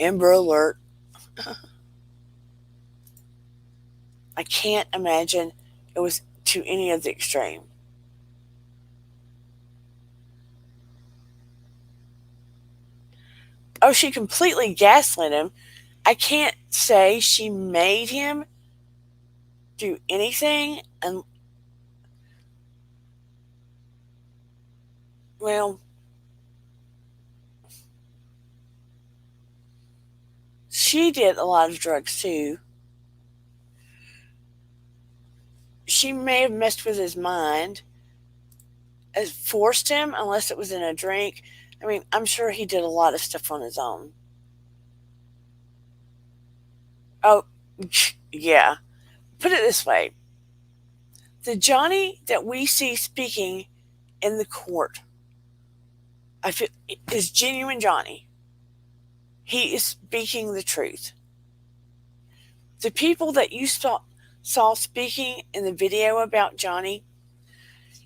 Amber alert. I can't imagine it was to any of the extreme. Oh, she completely gaslit him. I can't say she made him do anything. And, well, she did a lot of drugs too. She may have messed with his mind, forced him, unless it was in a drink. I mean, I'm sure he did a lot of stuff on his own. Oh, yeah. Put it this way. The Johnny that we see speaking in the court, I feel, is genuine Johnny. He is speaking the truth. The people that you saw speaking in the video about Johnny,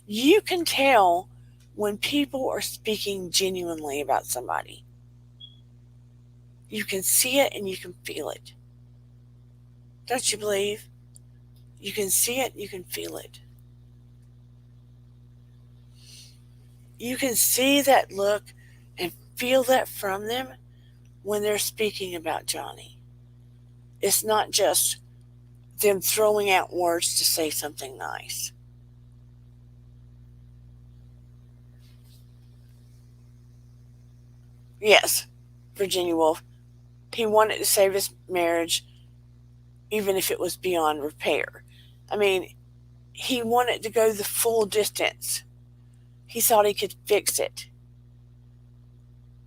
you can tell when people are speaking genuinely about somebody. You can see it and you can feel it. Don't you believe? You can see it, you can feel it. You can see that look and feel that from them when they're speaking about Johnny. It's not just them throwing out words to say something nice. Yes, Virginia Woolf. He wanted to save his marriage even if it was beyond repair. I mean, he wanted to go the full distance. He thought he could fix it.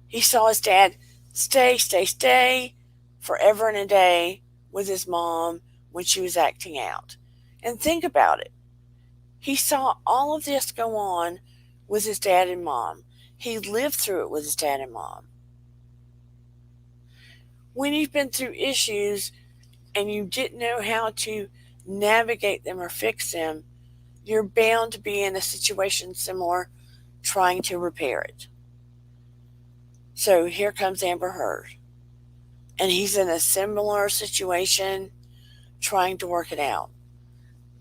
He saw his dad stay forever and a day with his mom when she was acting out. And think about it. He saw all of this go on with his dad and mom. He lived through it with his dad and mom. When you've been through issues and you didn't know how to navigate them or fix them, you're bound to be in a situation similar, trying to repair it. So here comes Amber Heard. And he's in a similar situation, trying to work it out.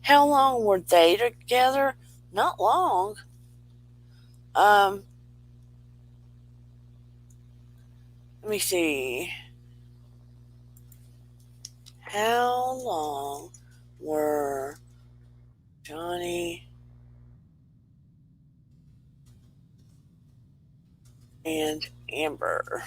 How long were they together? Not long. Let me see. How long were Johnny and Amber?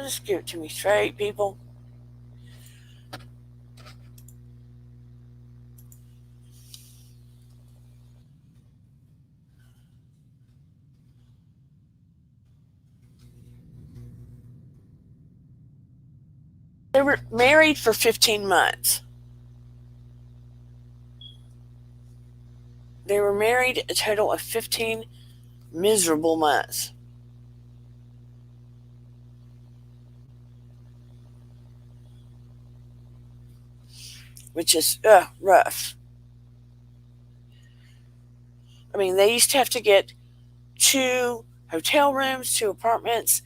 Just give it to me straight, people. They were married for 15 months. They were married a total of 15 miserable months. Which is rough. I mean, they used to have to get 2 hotel rooms, 2 apartments,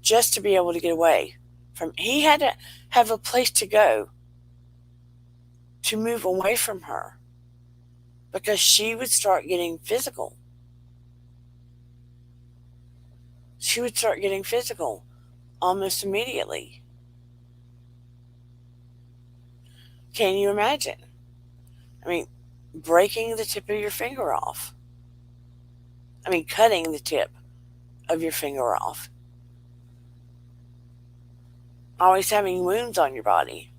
just to be able to get away from. He had to have a place to go to move away from her because she would start getting physical. she would start getting physical almost immediately. Can you imagine? I mean, breaking the tip of your finger off. I mean, cutting the tip of your finger off. Always having wounds on your body.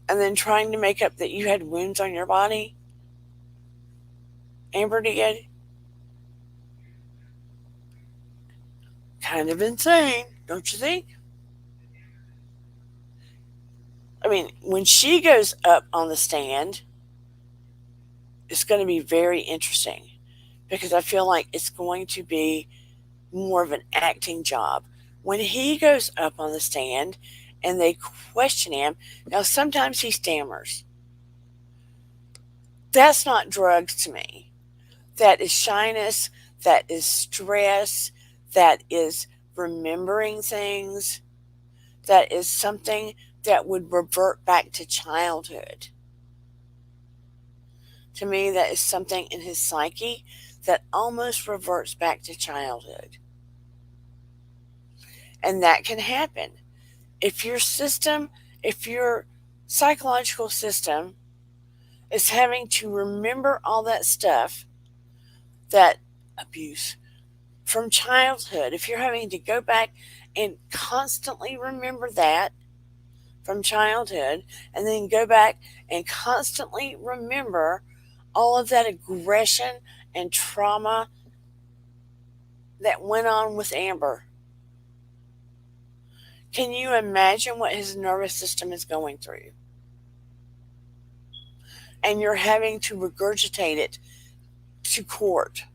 And then trying to make up that you had wounds on your body. Amber did. Kind of insane, don't you think? I mean, when she goes up on the stand, it's going to be very interesting because I feel like it's going to be more of an acting job. When he goes up on the stand and they question him, now sometimes he stammers. That's not drugs to me. That is shyness, that is stress, that is remembering things, that is something that would revert back to childhood. To me, that is something in his psyche that almost reverts back to childhood. And that can happen. If your psychological system is having to remember all that stuff, that abuse from childhood, if you're having to go back and constantly remember that from childhood, and then go back and constantly remember all of that aggression and trauma that went on with Amber. Can you imagine what his nervous system is going through? And you're having to regurgitate it to court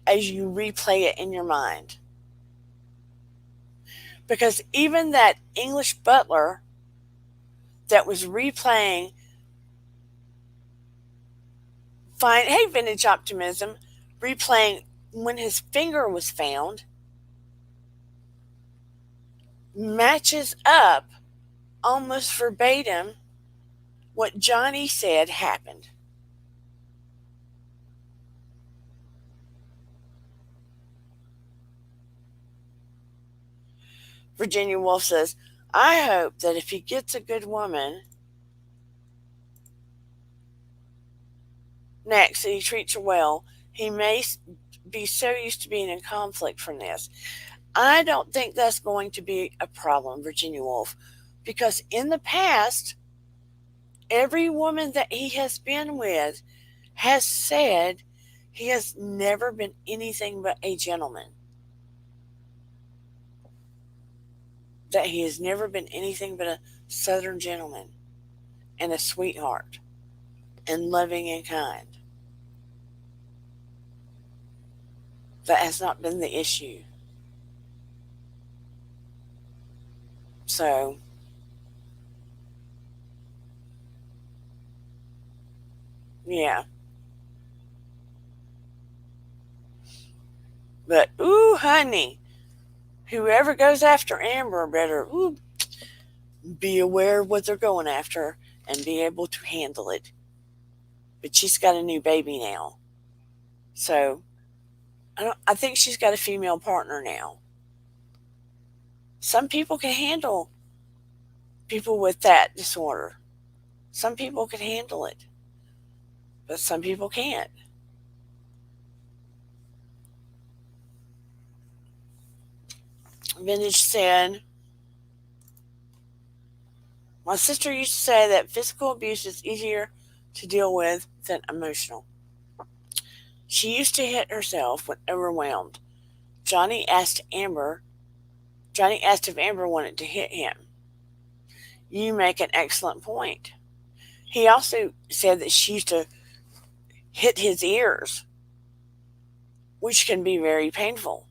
as you replay it in your mind. Because even that English butler that was replaying hey, Vintage Optimism, replaying when his finger was found, matches up almost verbatim what Johnny said happened. Virginia Woolf says, I hope that if he gets a good woman next and he treats her well, he may be so used to being in conflict from this. I don't think that's going to be a problem, Virginia Woolf, because in the past, every woman that he has been with has said he has never been anything but a gentleman. That he has never been anything but a Southern gentleman and a sweetheart and loving and kind. That has not been the issue. So, yeah. But, ooh, honey, whoever goes after Amber better be aware of what they're going after and be able to handle it. But she's got a new baby now. So, I think she's got a female partner now. Some people can handle people with that disorder. Some people can handle it. But some people can't. Vintage said, my sister used to say that physical abuse is easier to deal with than emotional. She used to hit herself when overwhelmed. Johnny asked if Amber wanted to hit him. You make an excellent point. He also said that she used to hit his ears, which can be very painful.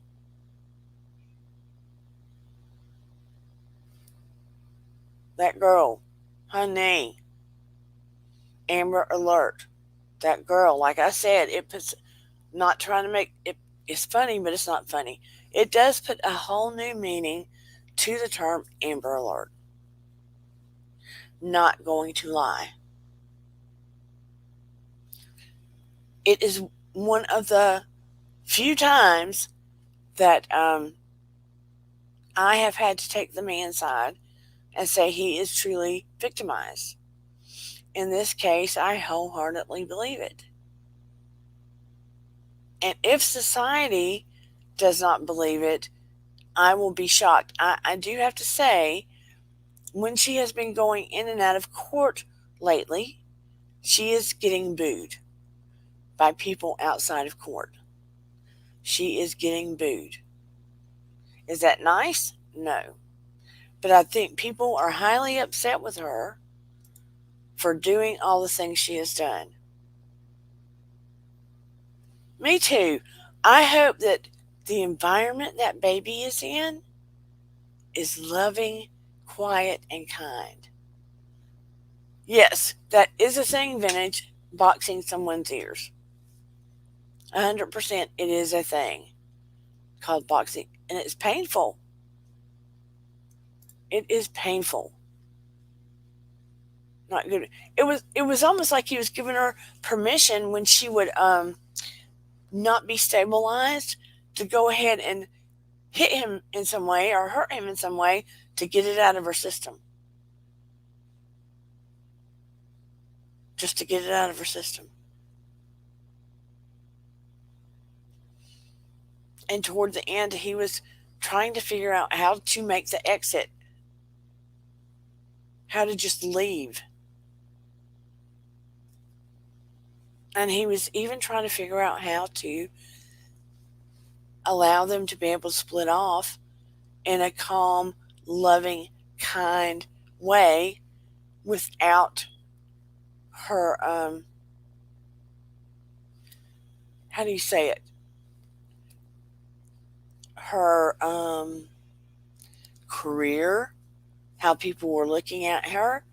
That girl, honey, Amber Alert. That girl, like I said, it puts, not trying to make it, it's funny, but it's not funny. It does put a whole new meaning to the term Amber Alert. Not going to lie. It is one of the few times that I have had to take the man's side and say he is truly victimized. In this case, I wholeheartedly believe it. And if society does not believe it, I will be shocked. I do have to say, when she has been going in and out of court lately, she is getting booed by people outside of court. She is getting booed. Is that nice? No. But I think people are highly upset with her for doing all the things she has done. Me too. I hope that the environment that baby is in is loving, quiet, and kind. Yes, that is a thing, Vintage, boxing someone's ears. 100% it is a thing called boxing, and it's painful. It is painful. Not good. It was almost like he was giving her permission when she would not be stabilized to go ahead and hit him in some way or hurt him in some way to get it out of her system. Just to get it out of her system. And toward the end, he was trying to figure out how to make the exit. How to just leave. And he was even trying to figure out how to allow them to be able to split off in a calm, loving, kind way without her, how do you say it? Her career, how people were looking at her,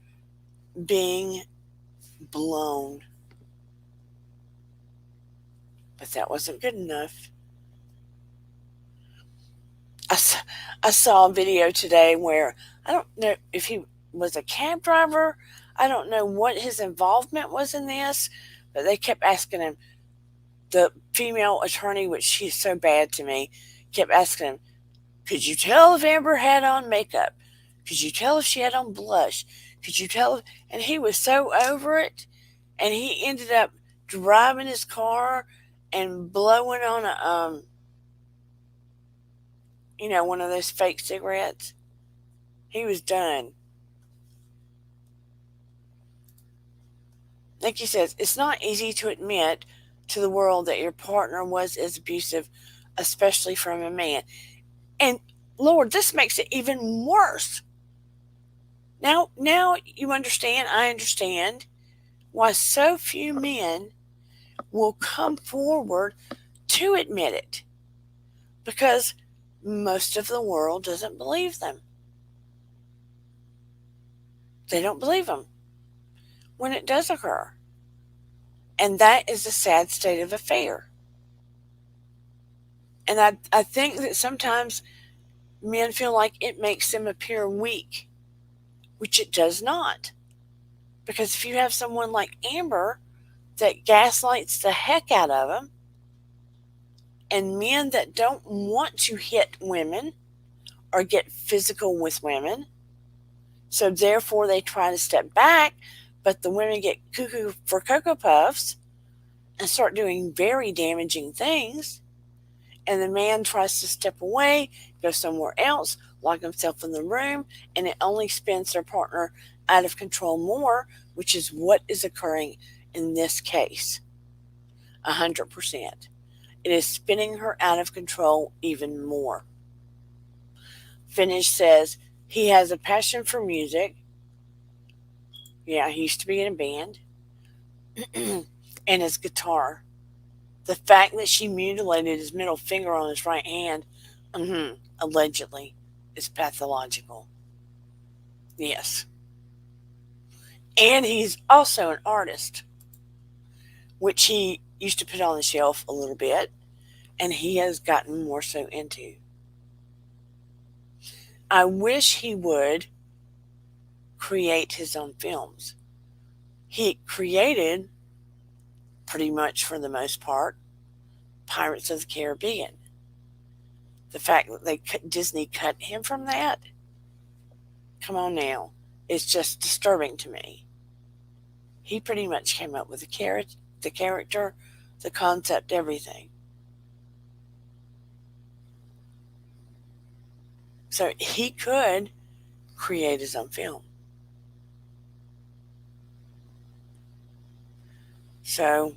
being blown. But that wasn't good enough. I saw a video today where I don't know if he was a cab driver. I don't know what his involvement was in this, but they kept asking him, the female attorney, which she's so bad to me, kept asking him, could you tell if Amber had on makeup? Could you tell if she had on blush? Could you tell? And he was so over it, and he ended up driving his car and blowing on a, one of those fake cigarettes. He was done. Like he says, it's not easy to admit to the world that your partner was as abusive, especially from a man. And Lord, this makes it even worse. Now you understand, I understand why so few men will come forward to admit it. Because most of the world doesn't believe them. They don't believe them when it does occur. And that is a sad state of affair. And I think that sometimes men feel like it makes them appear weak, which it does not. Because if you have someone like Amber that gaslights the heck out of them, and men that don't want to hit women or get physical with women, so therefore they try to step back, but the women get cuckoo for Cocoa Puffs and start doing very damaging things, and the man tries to step away, go somewhere else, lock himself in the room, and it only spins their partner out of control more, which is what is occurring in this case. 100%. It is spinning her out of control even more. Finish says he has a passion for music. Yeah, he used to be in a band. And his guitar. The fact that she mutilated his middle finger on his right hand, allegedly, is pathological. Yes. And he's also an artist, which he used to put on the shelf a little bit, and he has gotten more so into. I wish he would create his own films. He created, pretty much for the most part, Pirates of the Caribbean. The fact that Disney cut him from that, come on now, it's just disturbing to me. He pretty much came up with the character, the concept, everything. So he could create his own film. So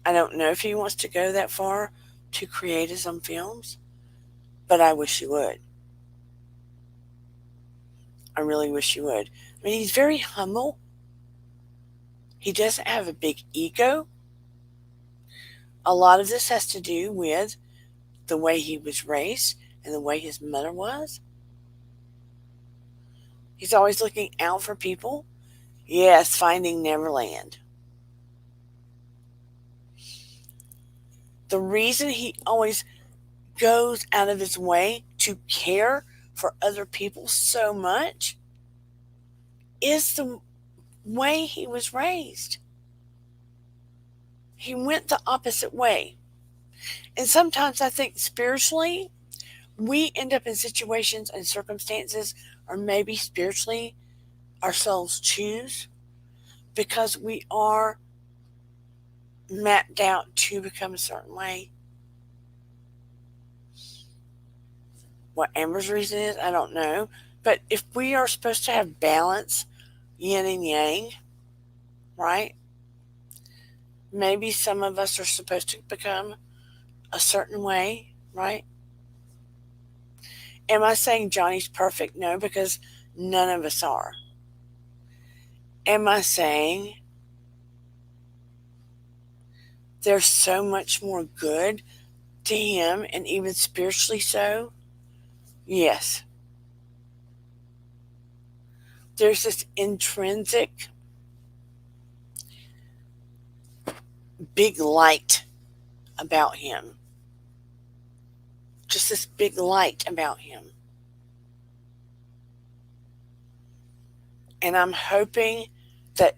I don't know if he wants to go that far to create his own films, but I wish he would. I really wish he would. I mean, he's very humble. He doesn't have a big ego. A lot of this has to do with the way he was raised and the way his mother was. He's always looking out for people. Yes, Finding Neverland. The reason he always goes out of his way to care for other people so much is the way he was raised. He went the opposite way. And sometimes I think spiritually, we end up in situations and circumstances, or maybe spiritually ourselves choose, because we are mapped out to become a certain way. What Amber's reason is, I don't know. But if we are supposed to have balance, yin and yang, right? Maybe some of us are supposed to become a certain way, right? Am I saying Johnny's perfect? No, because none of us are. Am I saying there's so much more good to him, and even spiritually so? Yes. There's this intrinsic big light about him. Just this big light about him. And I'm hoping that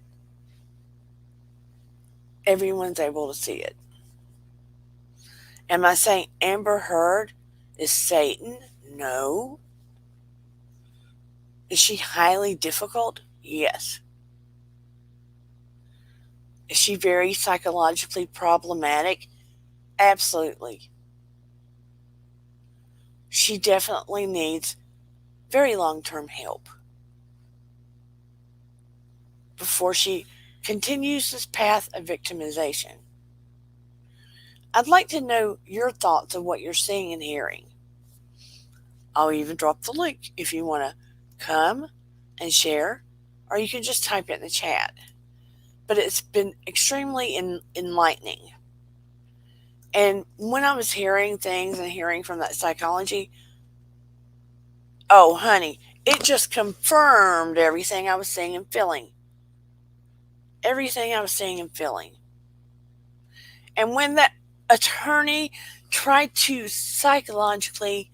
everyone's able to see it. Am I saying Amber Heard is Satan? No. Is she highly difficult? Yes. Is she very psychologically problematic? Absolutely. She definitely needs very long-term help before she continues this path of victimization. I'd like to know your thoughts of what you're seeing and hearing. I'll even drop the link if you want to come and share, or you can just type it in the chat. But it's been extremely enlightening. And when I was hearing things and hearing from that psychology, oh, honey, it just confirmed everything I was seeing and feeling. Everything I was seeing and feeling. And when that attorney tried to psychologically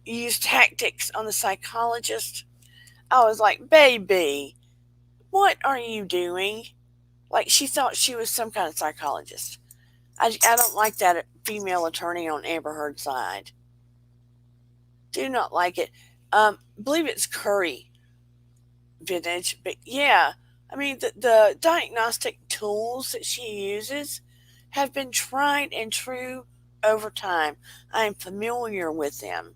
use tactics on the psychologist, I was like, baby, what are you doing? Like, she thought she was some kind of psychologist. I don't like that female attorney on Amber Heard's side. Do not like it. Believe it's Curry vintage, but yeah, I mean, the diagnostic tools that she uses have been tried and true over time. I am familiar with them.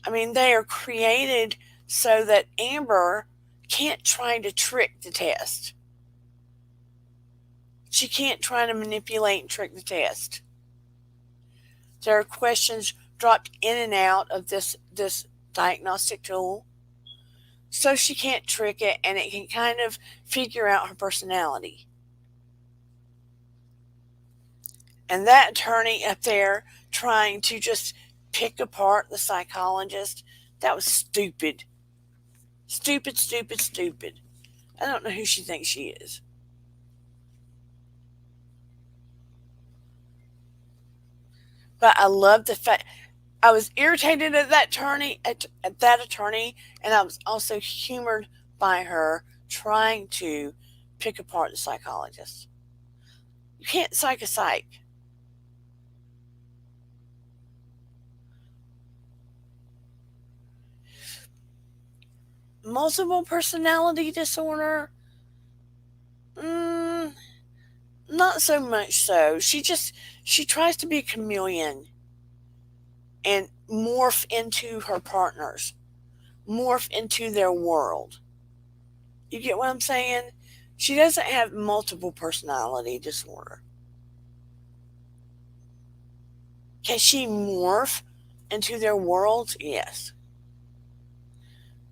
I mean, they are created so that Amber can't try to trick the test. She can't try to manipulate and trick the test. There are questions dropped in and out of this diagnostic tool, so she can't trick it, and it can kind of figure out her personality. And that attorney up there trying to just pick apart the psychologist, that was stupid. Stupid, stupid, stupid. I don't know who she thinks she is. But I love the fact, I was irritated at that attorney, and I was also humored by her trying to pick apart the psychologist. You can't psych a psych. multiple personality disorder? Not so much so. She tries to be a chameleon and morph into her partners, morph into their world. You get what I'm saying? She doesn't have multiple personality disorder. Can she morph into their world? Yes.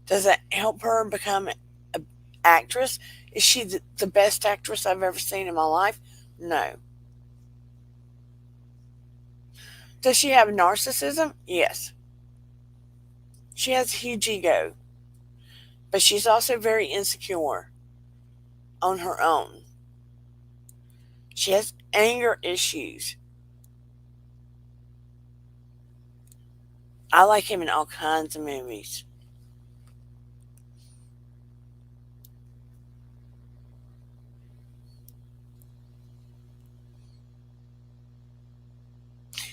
Does that help her become an actress? Is she the best actress I've ever seen in my life? No. Does she have narcissism? Yes. She has a huge ego, but she's also very insecure on her own. She has anger issues. I like him in all kinds of movies.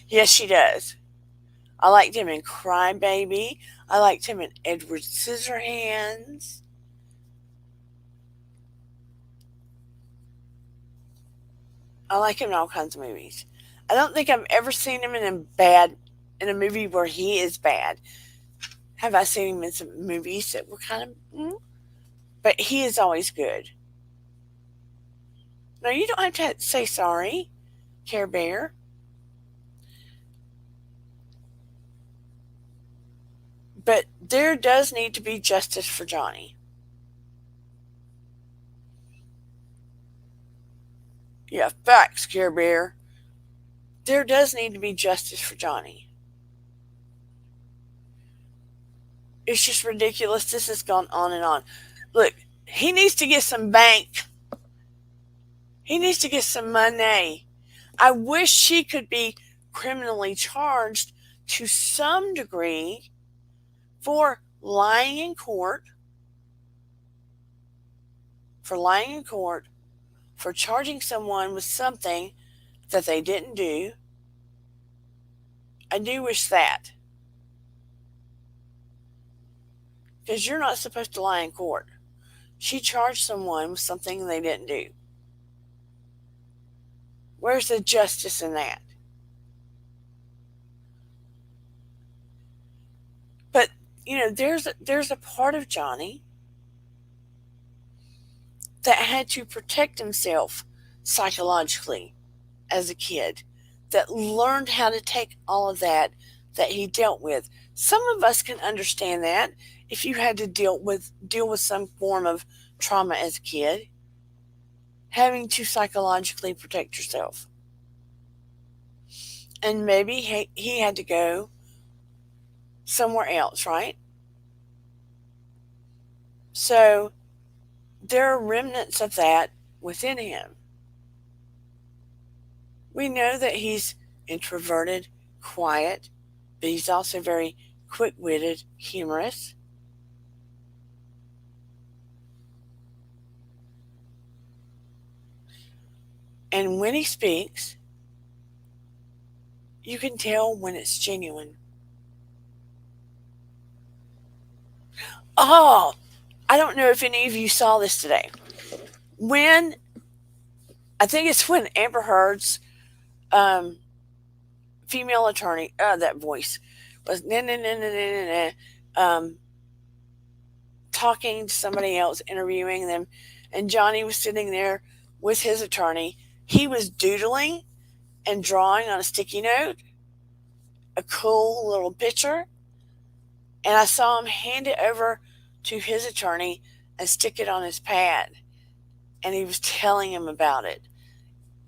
Yes, she does. I liked him in Cry Baby. I liked him in Edward Scissorhands. I like him in all kinds of movies. I don't think I've ever seen him in a movie where he is bad. Have I seen him in some movies that were kind of, but he is always good. No, you don't have to say sorry, Care Bear. But there does need to be justice for Johnny. Yeah, facts, Care Bear. There does need to be justice for Johnny. It's just ridiculous. This has gone on and on. Look, he needs to get some bank. He needs to get some money. I wish she could be criminally charged to some degree for lying in court, for charging someone with something that they didn't do. I do wish that. Because you're not supposed to lie in court. She charged someone with something they didn't do. Where's the justice in that? But, there's a part of Johnny that had to protect himself psychologically as a kid, that learned how to take all of that he dealt with. Some of us can understand that if you had to deal with some form of trauma as a kid, having to psychologically protect yourself. And maybe he had to go somewhere else, right? So there are remnants of that within him. We know that he's introverted, quiet, but he's also very quick-witted, humorous. And when he speaks, you can tell when it's genuine. Oh, I don't know if any of you saw this today. I think it's when Amber Heard's female attorney, that voice, was talking to somebody else, interviewing them, and Johnny was sitting there with his attorney. He was doodling and drawing on a sticky note a cool little picture, and I saw him hand it over to his attorney and stick it on his pad, and he was telling him about it.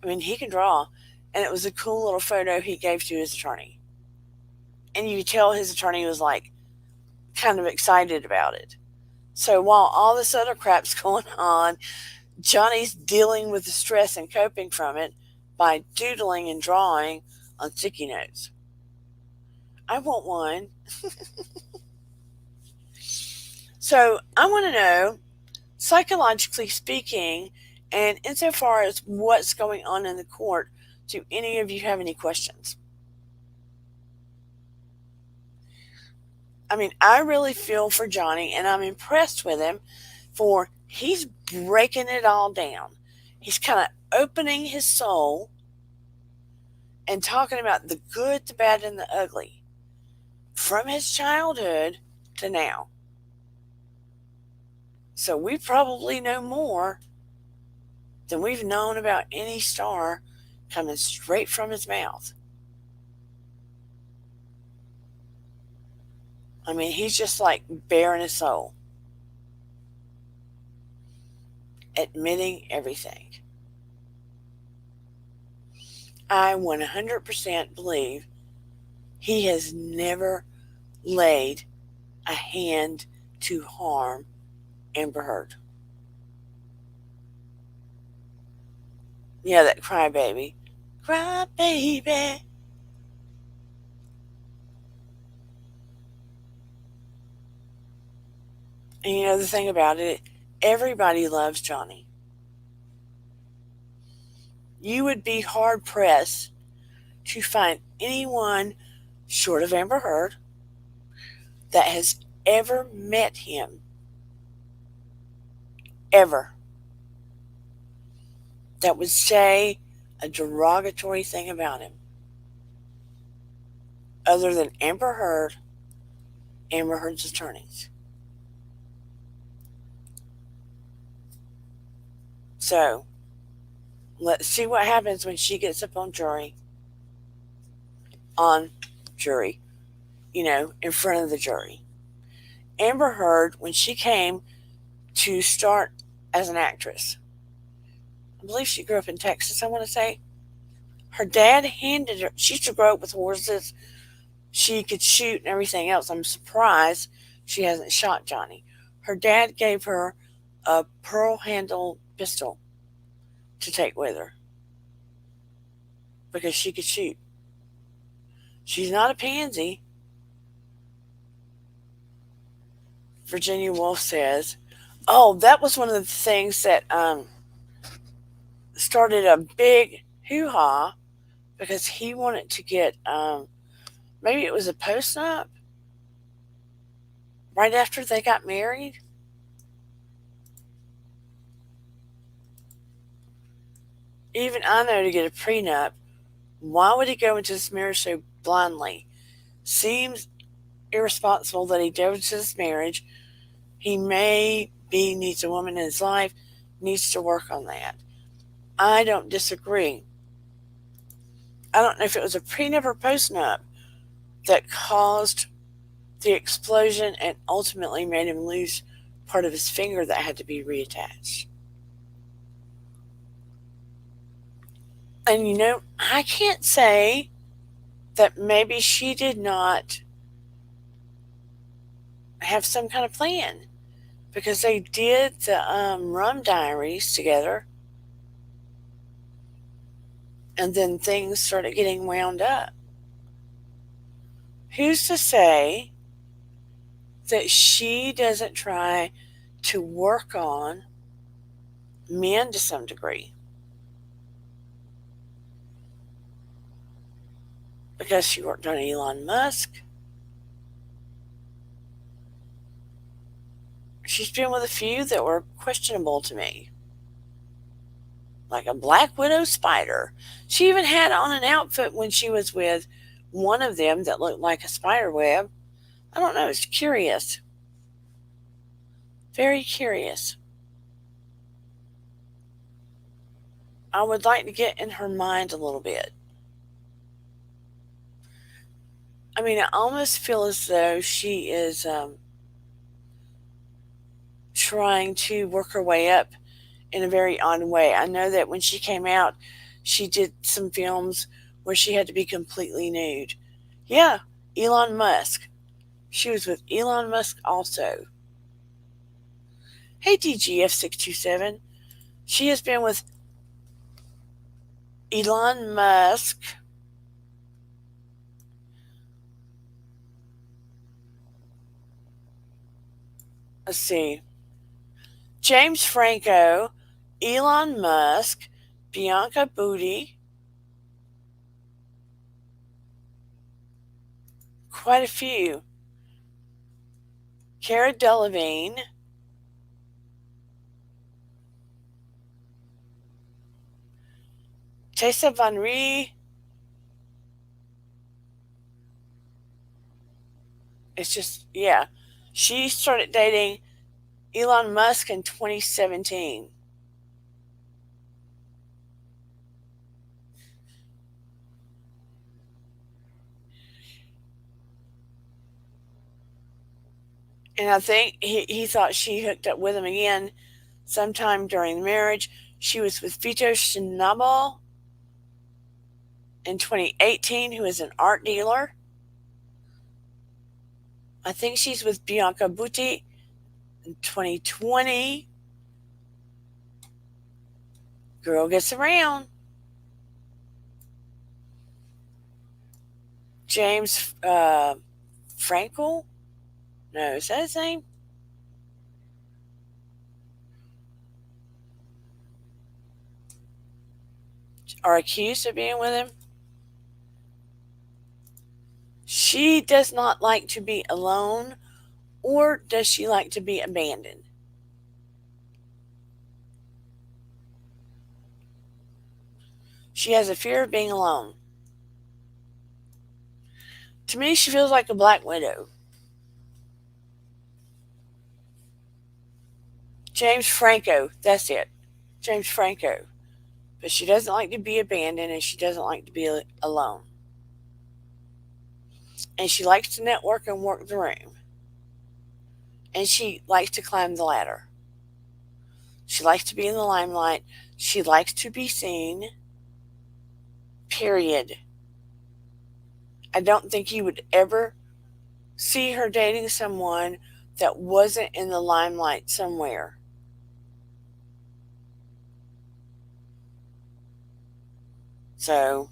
I mean, he can draw, and it was a cool little photo he gave to his attorney, and you could tell his attorney was like kind of excited about it. So while all this other crap's going on, Johnny's dealing with the stress and coping from it by doodling and drawing on sticky notes. I want one. So I want to know, psychologically speaking, and insofar as what's going on in the court, do any of you have any questions? I mean, I really feel for Johnny, and I'm impressed with him for he's breaking it all down. He's kind of opening his soul and talking about the good, the bad, and the ugly from his childhood to now. So we probably know more than we've known about any star coming straight from his mouth. I mean, he's just like bearing his soul, admitting everything. I 100% believe he has never laid a hand to harm Amber Heard. Yeah, that crybaby. Crybaby. And you know the thing about it, everybody loves Johnny. You would be hard pressed to find anyone short of Amber Heard that has ever met him, ever, that would say a derogatory thing about him other than Amber Heard, Amber Heard's attorneys. So let's see what happens when she gets up on jury, in front of the jury. Amber Heard, when she came to start as an actress, I believe she grew up in Texas, I want to say. Her dad handed her, she used to grow up with horses. She could shoot and everything else. I'm surprised she hasn't shot Johnny. Her dad gave her a pearl handle pistol to take with her because she could shoot. She's not a pansy. Virginia Woolf says, oh, that was one of the things that started a big hoo-ha because he wanted to get, maybe it was a post-nup right after they got married. Even I know to get a prenup, why would he go into this marriage so blindly? Seems irresponsible that he dove into this marriage. He needs a woman in his life, needs to work on that. I don't disagree. I don't know if it was a prenup or postnup that caused the explosion and ultimately made him lose part of his finger that had to be reattached. And I can't say that maybe she did not have some kind of plan because they did the rum diaries together and then things started getting wound up. Who's to say that she doesn't try to work on men to some degree? Because she worked on Elon Musk. She's been with a few that were questionable to me. Like a Black Widow spider. She even had on an outfit when she was with one of them that looked like a spider web. I don't know, it's curious. Very curious. I would like to get in her mind a little bit. I mean, I almost feel as though she is trying to work her way up in a very odd way. I know that when she came out, she did some films where she had to be completely nude. Yeah, Elon Musk. She was with Elon Musk also. Hey, DGF627. She has been with Elon Musk. Let's see. James Franco, Elon Musk, Bianca Booty. Quite a few. Cara Delevingne, Tessa Van Ree. It's just, yeah. She started dating Elon Musk in 2017. And I think he thought she hooked up with him again sometime during the marriage. She was with Vito Schnabel in 2018, who is an art dealer. I think she's with Bianca Butti in 2020. Girl gets around. James Frankel? No, is that his name? Are accused of being with him. She does not like to be alone, or does she like to be abandoned? She has a fear of being alone. To me, she feels like a black widow. James Franco, that's it. James Franco. But she doesn't like to be abandoned, and she doesn't like to be alone. And she likes to network and work the room. And she likes to climb the ladder. She likes to be in the limelight. She likes to be seen. Period. I don't think you would ever see her dating someone that wasn't in the limelight somewhere. So,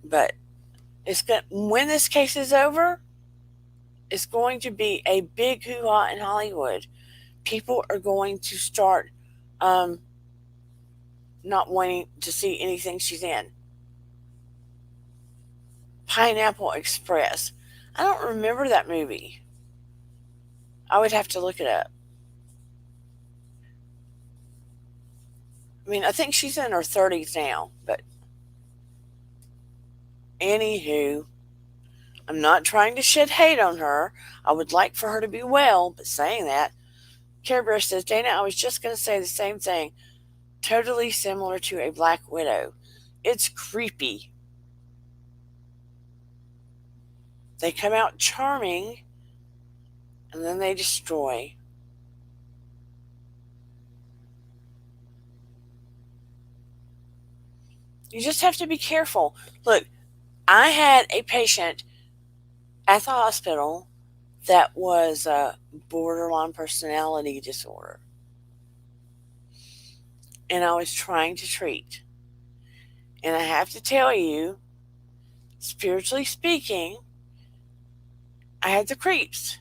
but when this case is over, it's going to be a big hoo-ha in Hollywood. People are going to start not wanting to see anything she's in. Pineapple Express. I don't remember that movie. I would have to look it up. I mean, I think she's in her 30s now, but anywho, I'm not trying to shed hate on her. I would like for her to be well, but saying that, Care Bear says, Dana, I was just going to say the same thing. Totally similar to a black widow. It's creepy. They come out charming, and then they destroy. You just have to be careful. Look, I had a patient at the hospital that was a borderline personality disorder. And I was trying to treat. And I have to tell you, spiritually speaking, I had the creeps.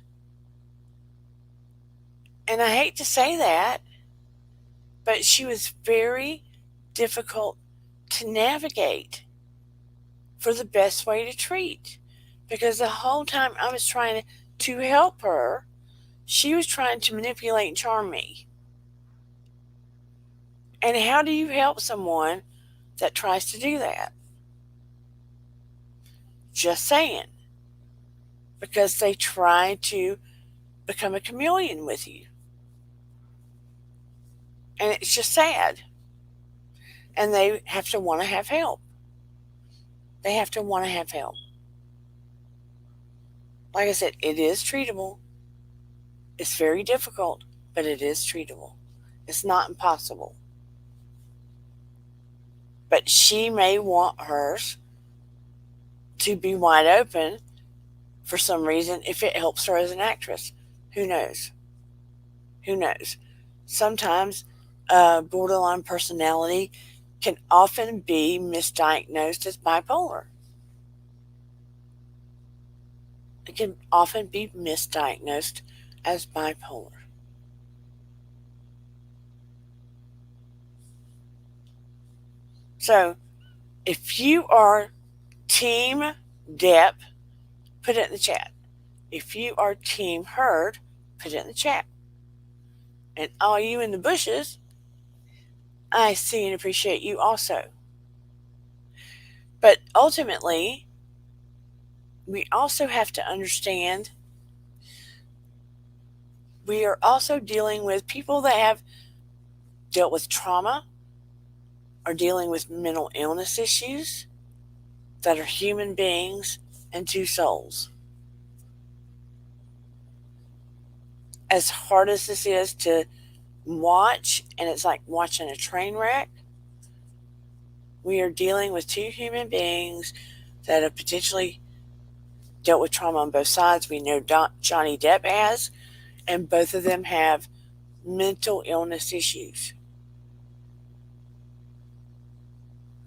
And I hate to say that, but she was very difficult to navigate for the best way to treat. Because the whole time I was trying to help her, she was trying to manipulate and charm me. And how do you help someone that tries to do that? Just saying. Because they try to become a chameleon with you. And it's just sad. And they have to want to have help. They have to want to have help. Like I said, it is treatable. It's very difficult, but it is treatable. It's not impossible. But she may want hers to be wide open for some reason if it helps her as an actress. Who knows? Who knows? Sometimes borderline personality can often be misdiagnosed as bipolar. It can often be misdiagnosed as bipolar. So, if you are Team Depp, put it in the chat. If you are team heard, put it in the chat. And all you in the bushes, I see and appreciate you also. But ultimately, we also have to understand we are also dealing with people that have dealt with trauma, are dealing with mental illness issues, that are human beings and two souls. As hard as this is to watch, and it's like watching a train wreck, we are dealing with two human beings that have potentially dealt with trauma on both sides. We know Johnny Depp has, and both of them have mental illness issues.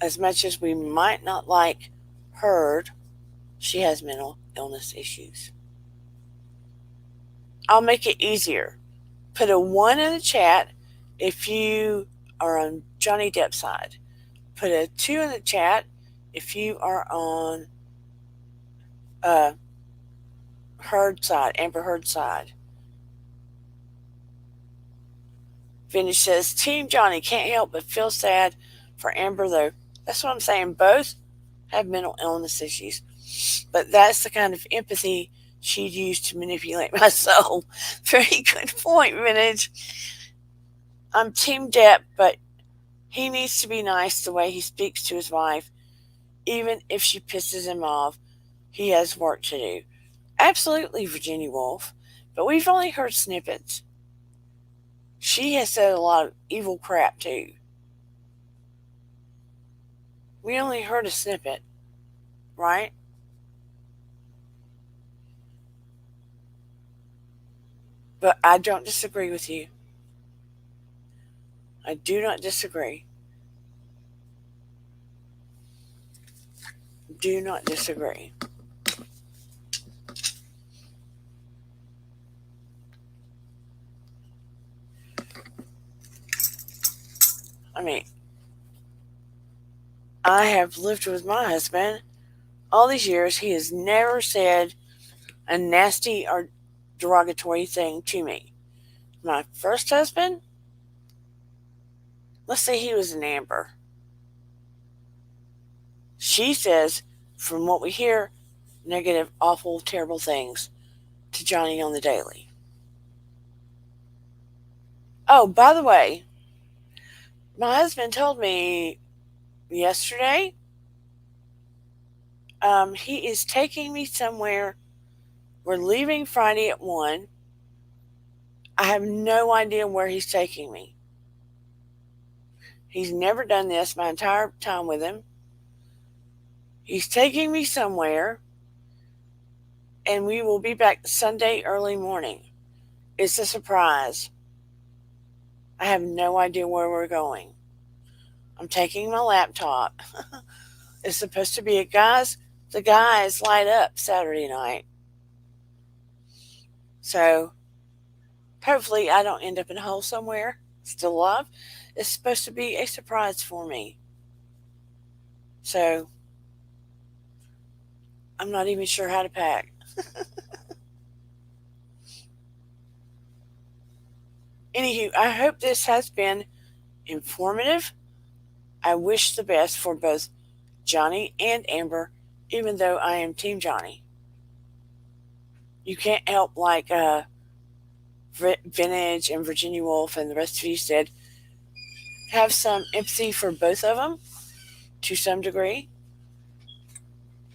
As much as we might not like Heard, she has mental illness issues. I'll make it easier. Put a 1 in the chat if you are on Johnny Depp's side. Put a 2 in the chat if you are on Heard side, Amber Heard side. Vintage says, Team Johnny, can't help but feel sad for Amber though. That's what I'm saying. Both have mental illness issues. But that's the kind of empathy she'd use to manipulate my soul. Very good point, Vintage. I'm Team Depp, but he needs to be nice the way he speaks to his wife. Even if she pisses him off, he has work to do. Absolutely, Virginia Woolf. But we've only heard snippets. She has said a lot of evil crap, too. We only heard a snippet, right? But I don't disagree with you. I do not disagree. Do not disagree. I mean, I have lived with my husband all these years. He has never said a nasty or derogatory thing to me. My first husband, let's say he was an Amber. She says, from what we hear, negative, awful, terrible things to Johnny on the daily. Oh, by the way, my husband told me yesterday he is taking me somewhere. We're leaving Friday at 1. I have no idea where he's taking me. He's never done this my entire time with him. He's taking me somewhere, and we will be back Sunday early morning. It's a surprise. I have no idea where we're going. I'm taking my laptop. It's supposed to be the guys light up Saturday night. So hopefully I don't end up in a hole somewhere, still alive. It's supposed to be a surprise for me. So I'm not even sure how to pack. Anywho, I hope this has been informative. I wish the best for both Johnny and Amber, even though I am Team Johnny. You can't help, like Vintage and Virginia Woolf and the rest of you said, have some empathy for both of them to some degree.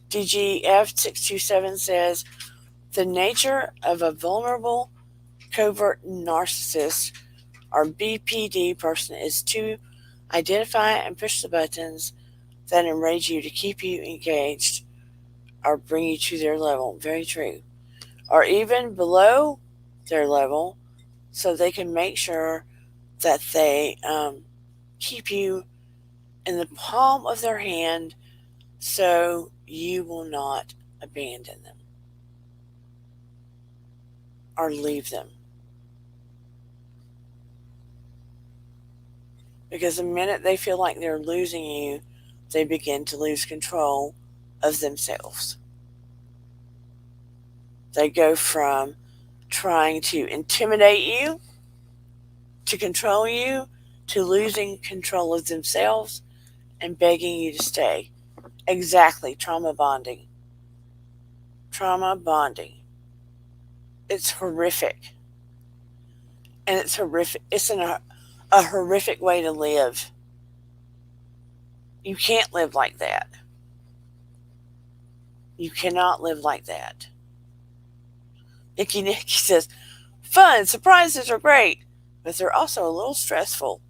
DGF627 says, the nature of a vulnerable, covert narcissist or BPD person is to identify and push the buttons that enrage you to keep you engaged or bring you to their level. Very true. Or even below their level so they can make sure that they keep you in the palm of their hand so you will not abandon them or leave them. Because the minute they feel like they're losing you, they begin to lose control of themselves. They go from trying to intimidate you, to control you, to losing control of themselves and begging you to stay. Exactly, trauma bonding. Trauma bonding. It's horrific. And it's horrific. It's a horrific way to live. You can't live like that. You cannot live like that. Nikki says, fun, surprises are great, but they're also a little stressful.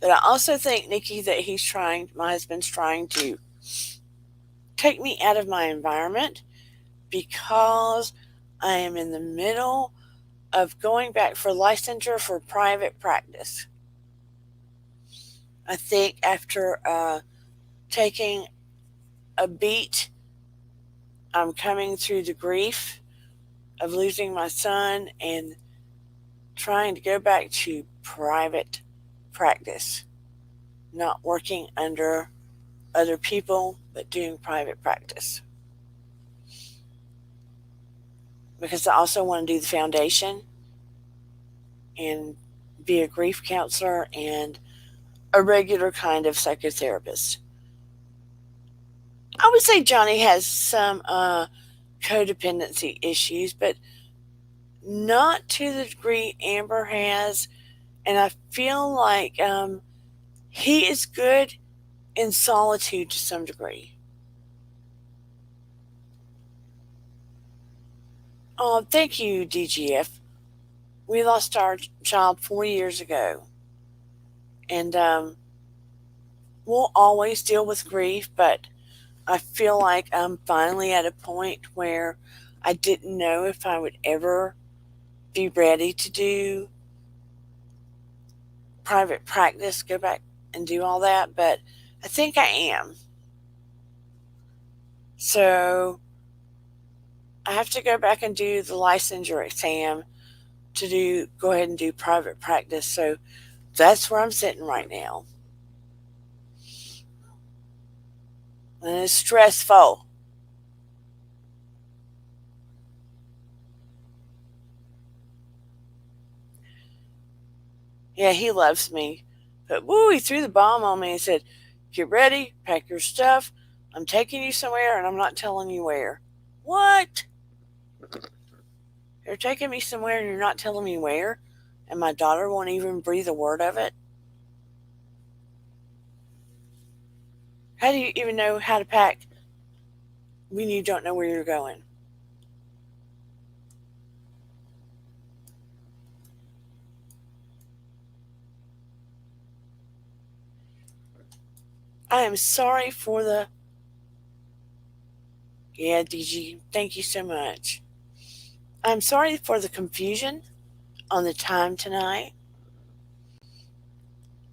But I also think, Nikki, that my husband's trying to take me out of my environment because I am in the middle of going back for licensure for private practice. I think after taking a beat, I'm coming through the grief of losing my son and trying to go back to private practice, not working under other people, but doing private practice. Because I also want to do the foundation and be a grief counselor and a regular kind of psychotherapist. I would say Johnny has some codependency issues, but not to the degree Amber has. And I feel like he is good in solitude to some degree. Oh, thank you, DGF. We lost our child 4 years ago. And we'll always deal with grief, but I feel like I'm finally at a point where I didn't know if I would ever be ready to do private practice, go back and do all that, but I think I am. So I have to go back and do the licensure exam to go ahead and do private practice. So that's where I'm sitting right now. And it's stressful. Yeah, he loves me. But woo, he threw the bomb on me and said, get ready, pack your stuff. I'm taking you somewhere and I'm not telling you where. What? You're taking me somewhere and you're not telling me where? And my daughter won't even breathe a word of it? How do you even know how to pack when you don't know where you're going? I am sorry for the... Yeah, DG, thank you so much. I'm sorry for the confusion on the time tonight.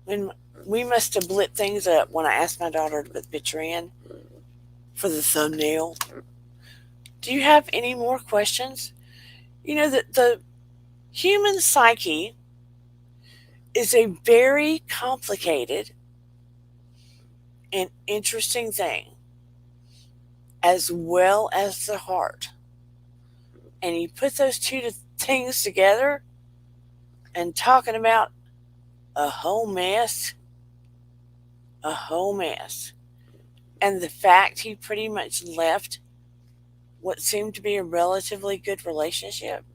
When we must have lit things up when I asked my daughter to put the picture in for the thumbnail. Do you have any more questions? You know that the human psyche is a very complicated and interesting thing, as well as the heart. And you put those two things together and talking about a whole mess. And the fact he pretty much left what seemed to be a relatively good relationship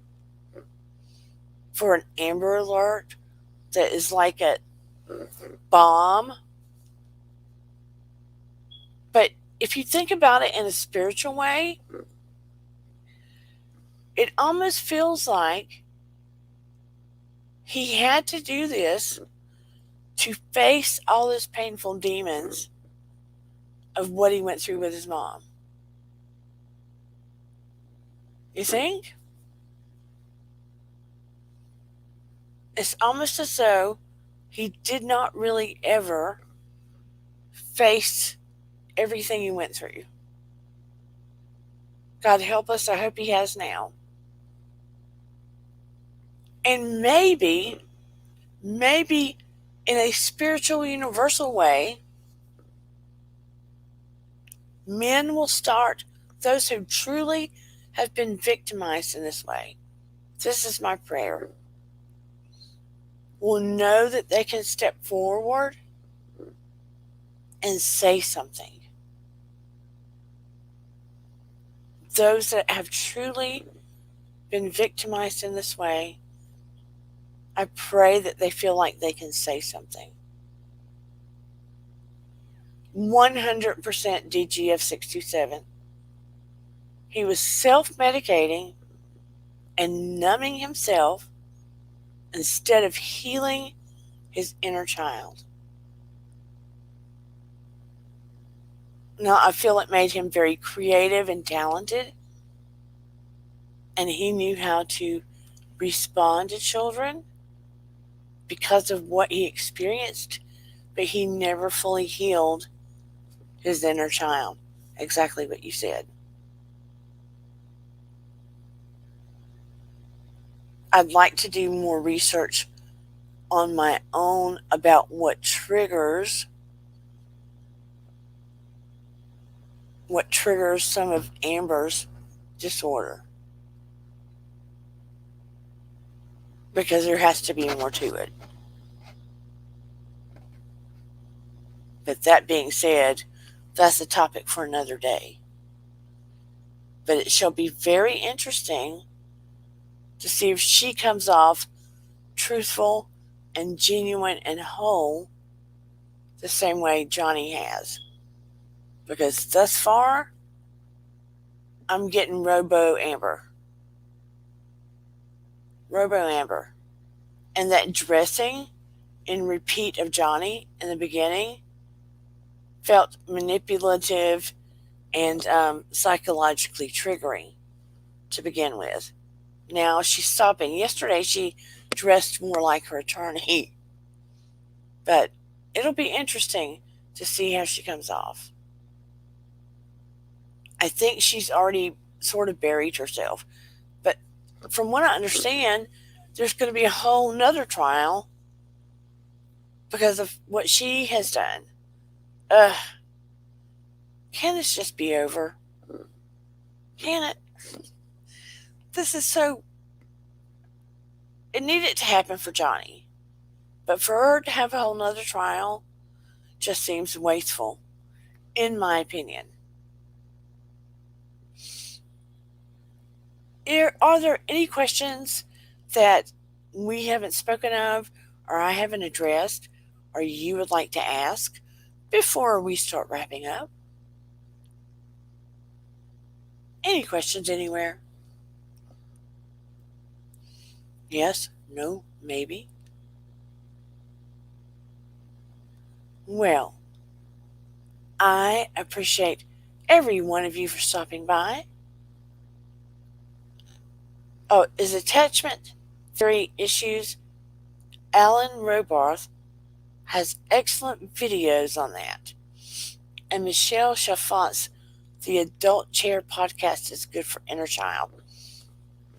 for an Amber Alert that is like a bomb. But if you think about it in a spiritual way, it almost feels like he had to do this to face all those painful demons of what he went through with his mom. You think? It's almost as though he did not really ever face everything he went through. God help us, I hope he has now. And maybe in a spiritual, universal way, men will start, those who truly have been victimized in this way, this is my prayer, will know that they can step forward and say something. Those that have truly been victimized in this way, I pray that they feel like they can say something. 100% DGF627. He was self-medicating and numbing himself instead of healing his inner child. Now, I feel it made him very creative and talented, and he knew how to respond to children because of what he experienced, but he never fully healed his inner child. Exactly what you said. I'd like to do more research on my own about what triggers some of Amber's disorder, because there has to be more to it. But that being said, that's a topic for another day. But it shall be very interesting to see if she comes off truthful and genuine and whole the same way Johnny has. Because thus far, I'm getting Robo Amber. And that dressing in repeat of Johnny in the beginning felt manipulative and psychologically triggering to begin with. Now she's stopping. Yesterday she dressed more like her attorney. But it'll be interesting to see how she comes off. I think she's already sort of buried herself. But from what I understand, there's going to be a whole nother trial because of what she has done. Can this just be over? Can it? This is so... It needed to happen for Johnny. But for her to have a whole nother trial just seems wasteful, in my opinion. Are there any questions that we haven't spoken of, or I haven't addressed, or you would like to ask before we start wrapping up? Any questions anywhere? Yes? No? Maybe? Well, I appreciate every one of you for stopping by. Oh, is attachment theory issues? Alan Robarth has excellent videos on that. And Michelle Chaffont's The Adult Chair podcast is good for inner child.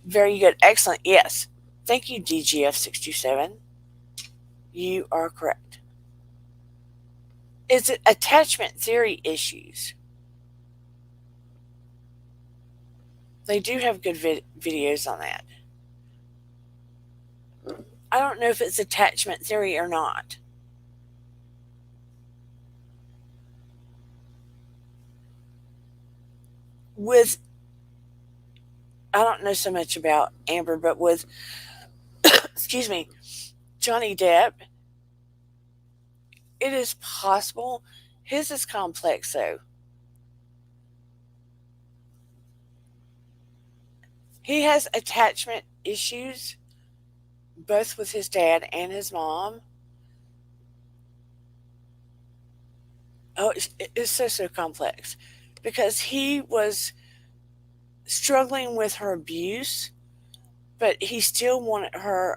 Very good. Excellent. Yes. Thank you, DGF627. You are correct. Is it attachment theory issues? They do have good videos on that. I don't know if it's attachment theory or not. I don't know so much about Amber, but with, excuse me, Johnny Depp, it is possible. His is complex, though. He has attachment issues, both with his dad and his mom. Oh, it's so complex. Because he was struggling with her abuse, but he still wanted her,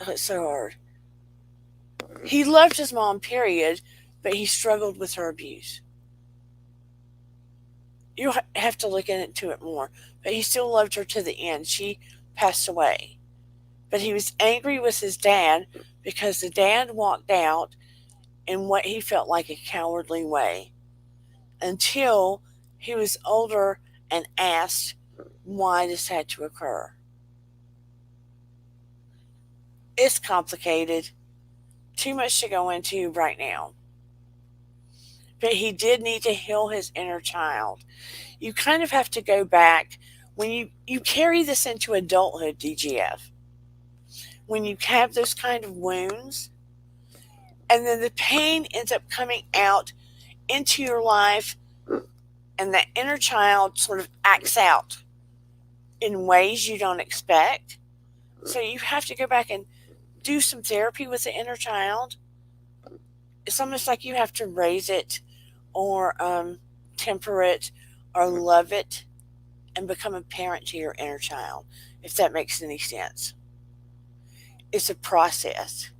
it's so hard. He loved his mom, period, but he struggled with her abuse. You'll have to look into it more. But he still loved her to the end. She passed away. But he was angry with his dad because the dad walked out in what he felt like a cowardly way until He was older and asked why this had to occur. It's complicated. Too much to go into right now. But he did need to heal his inner child. You kind of have to go back when you carry this into adulthood, DGF. When you have those kind of wounds, and then the pain ends up coming out into your life, and that inner child sort of acts out in ways you don't expect. So you have to go back and do some therapy with the inner child. It's almost like you have to raise it or temper it or love it and become a parent to your inner child, if that makes any sense. It's a process.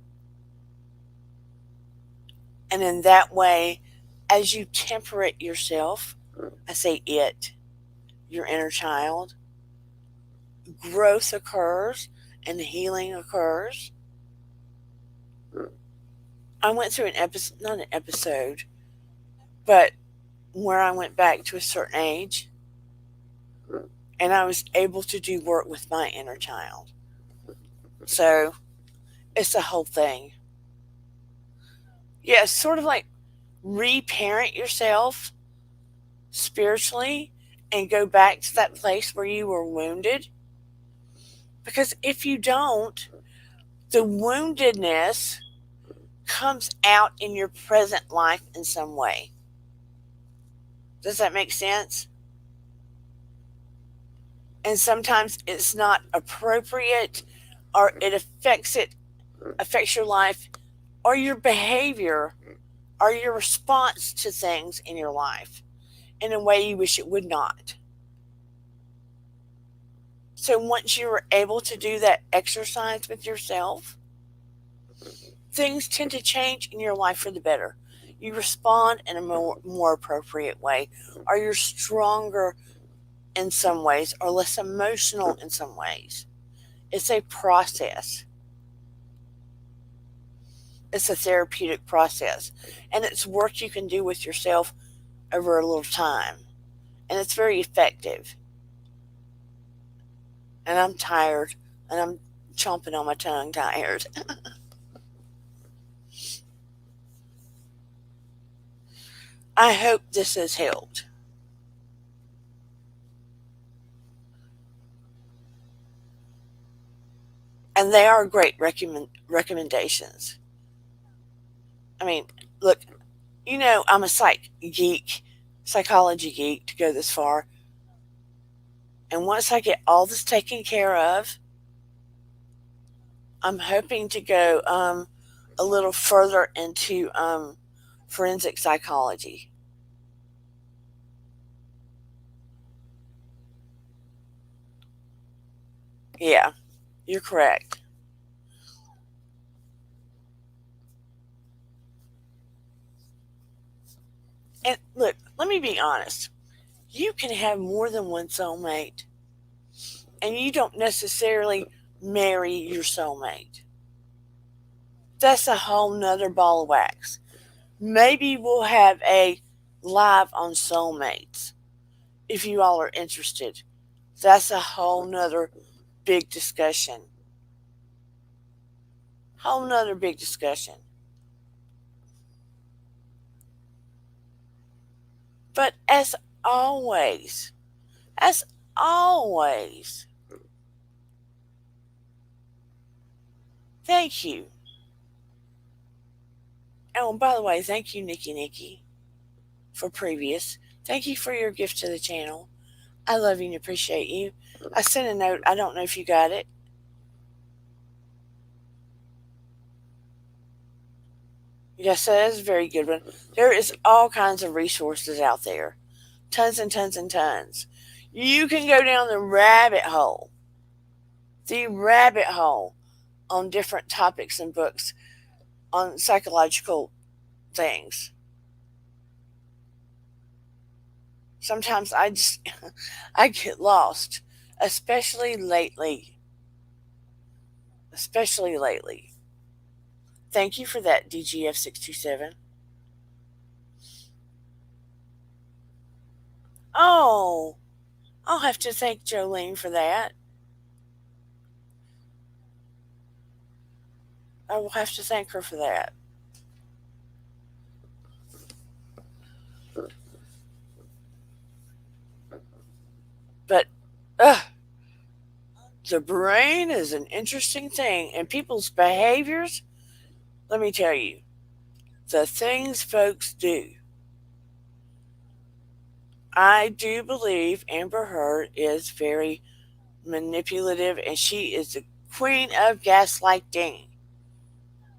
And in that way, as you temper it yourself, I say it, your inner child, growth occurs and healing occurs. I went through not an episode, but where I went back to a certain age and I was able to do work with my inner child. So it's a whole thing. Yeah, it's sort of like reparent yourself spiritually and go back to that place where you were wounded. Because if you don't, the woundedness comes out in your present life in some way. Does that make sense? And sometimes it's not appropriate, or it affects your life or your behavior or your response to things in your life in a way you wish it would not. So once you are able to do that exercise with yourself, things tend to change in your life for the better. You respond in a more appropriate way, or you're stronger in some ways, or less emotional in some ways. It's a process. It's a therapeutic process. And it's work you can do with yourself over a little time. And it's very effective. And I'm tired. And I'm chomping on my tongue tired. I hope this has helped. And they are great recommendations. I mean, look, you know, I'm a psychology geek to go this far. And once I get all this taken care of, I'm hoping to go a little further into forensic psychology. Yeah, you're correct. And look, let me be honest. You can have more than one soulmate, and you don't necessarily marry your soulmate. That's a whole nother ball of wax. Maybe we'll have a live on soulmates if you all are interested. That's a whole nother big discussion. Whole nother big discussion. But as always, thank you. Oh, and by the way, thank you, Nikki, for previous. Thank you for your gift to the channel. I love you and appreciate you. I sent a note. I don't know if you got it. Yes, that is a very good one. There is all kinds of resources out there. Tons and tons and tons. You can go down the rabbit hole on different topics and books on psychological things. Sometimes I get lost, especially lately. Thank you for that, DGF627. Oh, I'll have to thank Jolene for that. I will have to thank her for that. But, the brain is an interesting thing, and people's behaviors, let me tell you, the things folks do. I do believe Amber Heard is very manipulative, and she is the queen of gaslighting.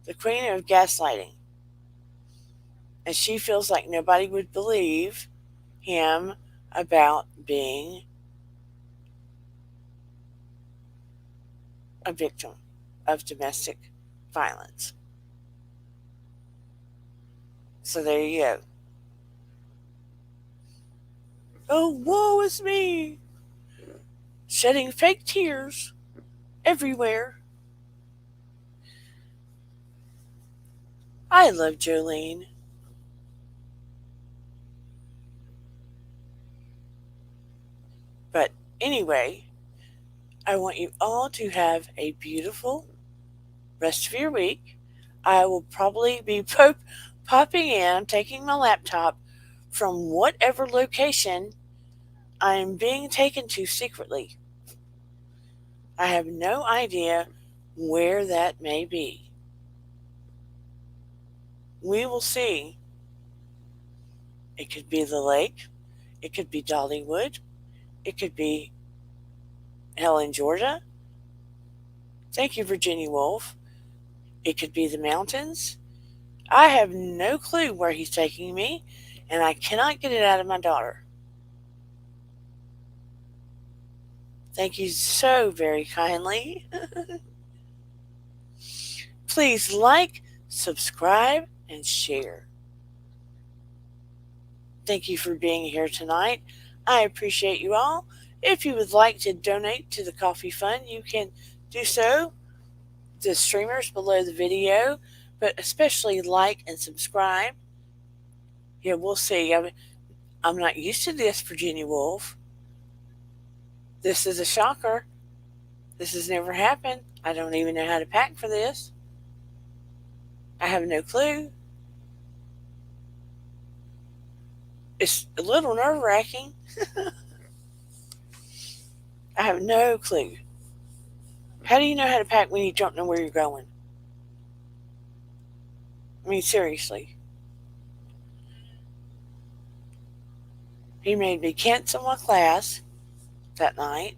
The queen of gaslighting. And she feels like nobody would believe him about being a victim of domestic violence. So there you go. Oh, woe is me! Shedding fake tears everywhere. I love Jolene. But anyway, I want you all to have a beautiful rest of your week. I will probably be popping in, taking my laptop from whatever location I am being taken to secretly. I have no idea where that may be. We will see. It could be the lake. It could be Dollywood. It could be Helen, Georgia. Thank you, Virginia Woolf. It could be the mountains. I have no clue where he's taking me, and I cannot get it out of my daughter. Thank you so very kindly. Please like, subscribe, and share. Thank you for being here tonight. I appreciate you all. If you would like to donate to the Coffee Fund, you can do so. The streamers below the video, but especially like and subscribe. Yeah, we'll see. I'm not used to this, Virginia Woolf. This is a shocker. This has never happened. I don't even know how to pack for this. I have no clue. It's a little nerve-wracking. I have no clue. How do you know how to pack when you don't know where you're going? I mean, seriously. He made me cancel my class that night.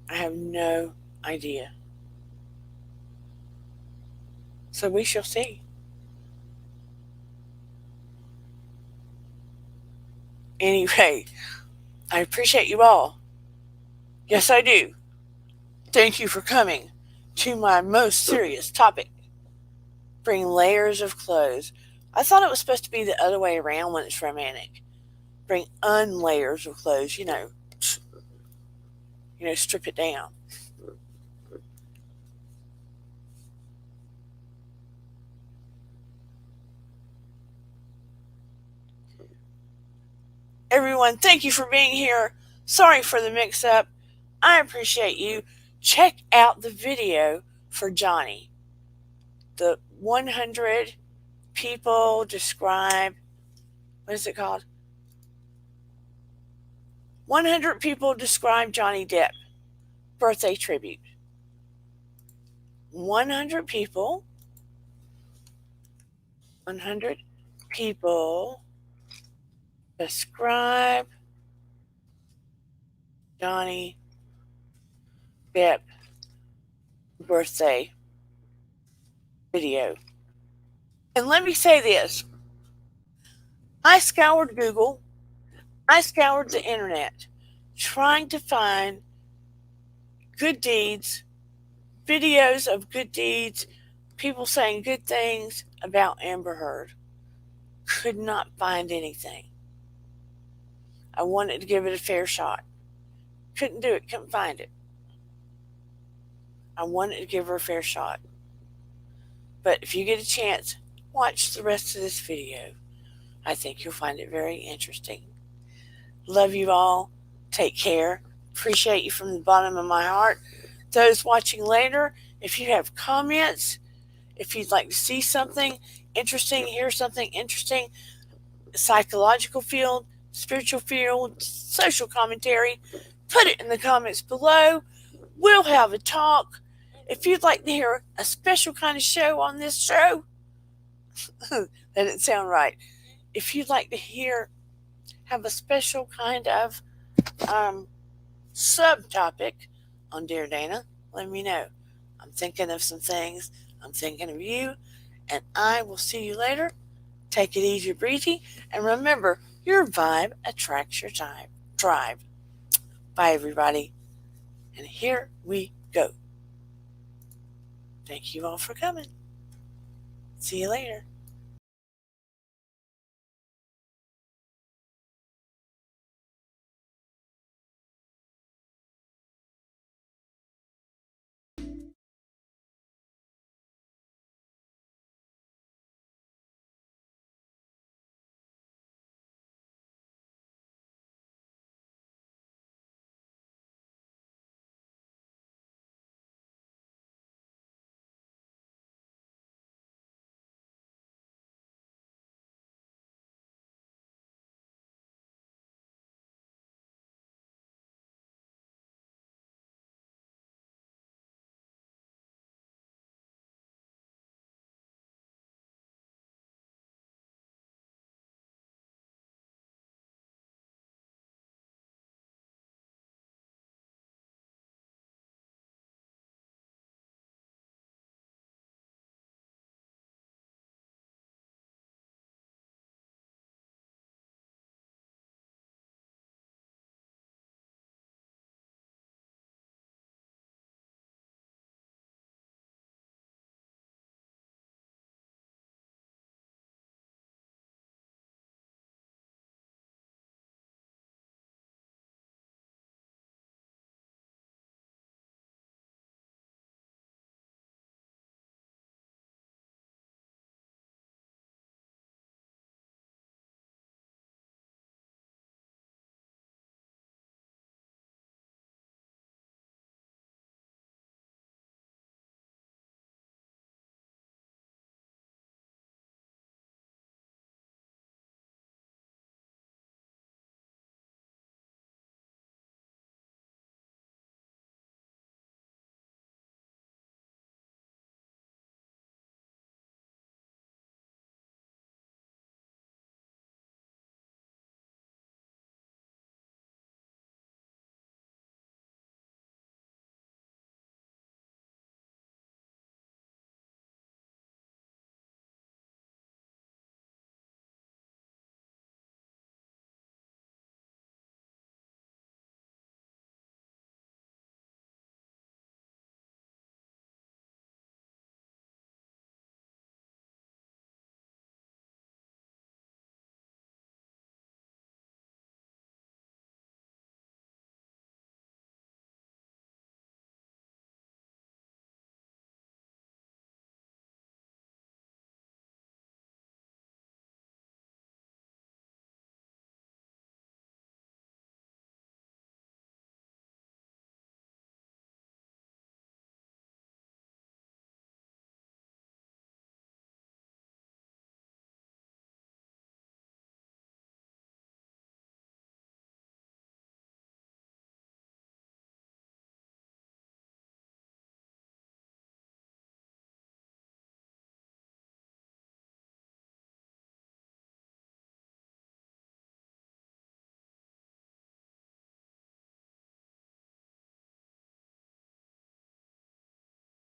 I have no idea. So we shall see. Anyway, I appreciate you all. Yes, I do. Thank you for coming to my most serious topic. Bring layers of clothes. I thought it was supposed to be the other way around when it's romantic. Bring unlayers of clothes, strip it down. Everyone, thank you for being here. Sorry for the mix-up. I appreciate you. Check out the video for Johnny. The 100 people describe, what is it called? 100 people describe Johnny Depp birthday tribute. 100 people describe Johnny Depp birthday video. And let me say this. I scoured Google. I scoured the internet trying to find good deeds, videos of good deeds, people saying good things about Amber Heard. Could not find anything. I wanted to give it a fair shot. Couldn't do it, couldn't find it. I wanted to give her a fair shot. But if you get a chance, watch the rest of this video. I think you'll find it very interesting. Love you all. Take care. Appreciate you from the bottom of my heart. Those watching later, if you have comments, if you'd like to see something interesting, hear something interesting, psychological field, spiritual field, social commentary, put it in the comments below. We'll have a talk. If you'd like to hear a special kind of show on this show, that didn't sound right. If you'd like to have a special kind of subtopic on Dear Dana, let me know. I'm thinking of some things. I'm thinking of you, and I will see you later. Take it easy, breezy, and remember, your vibe attracts your tribe. Bye, everybody. And here we go. Thank you all for coming. See you later.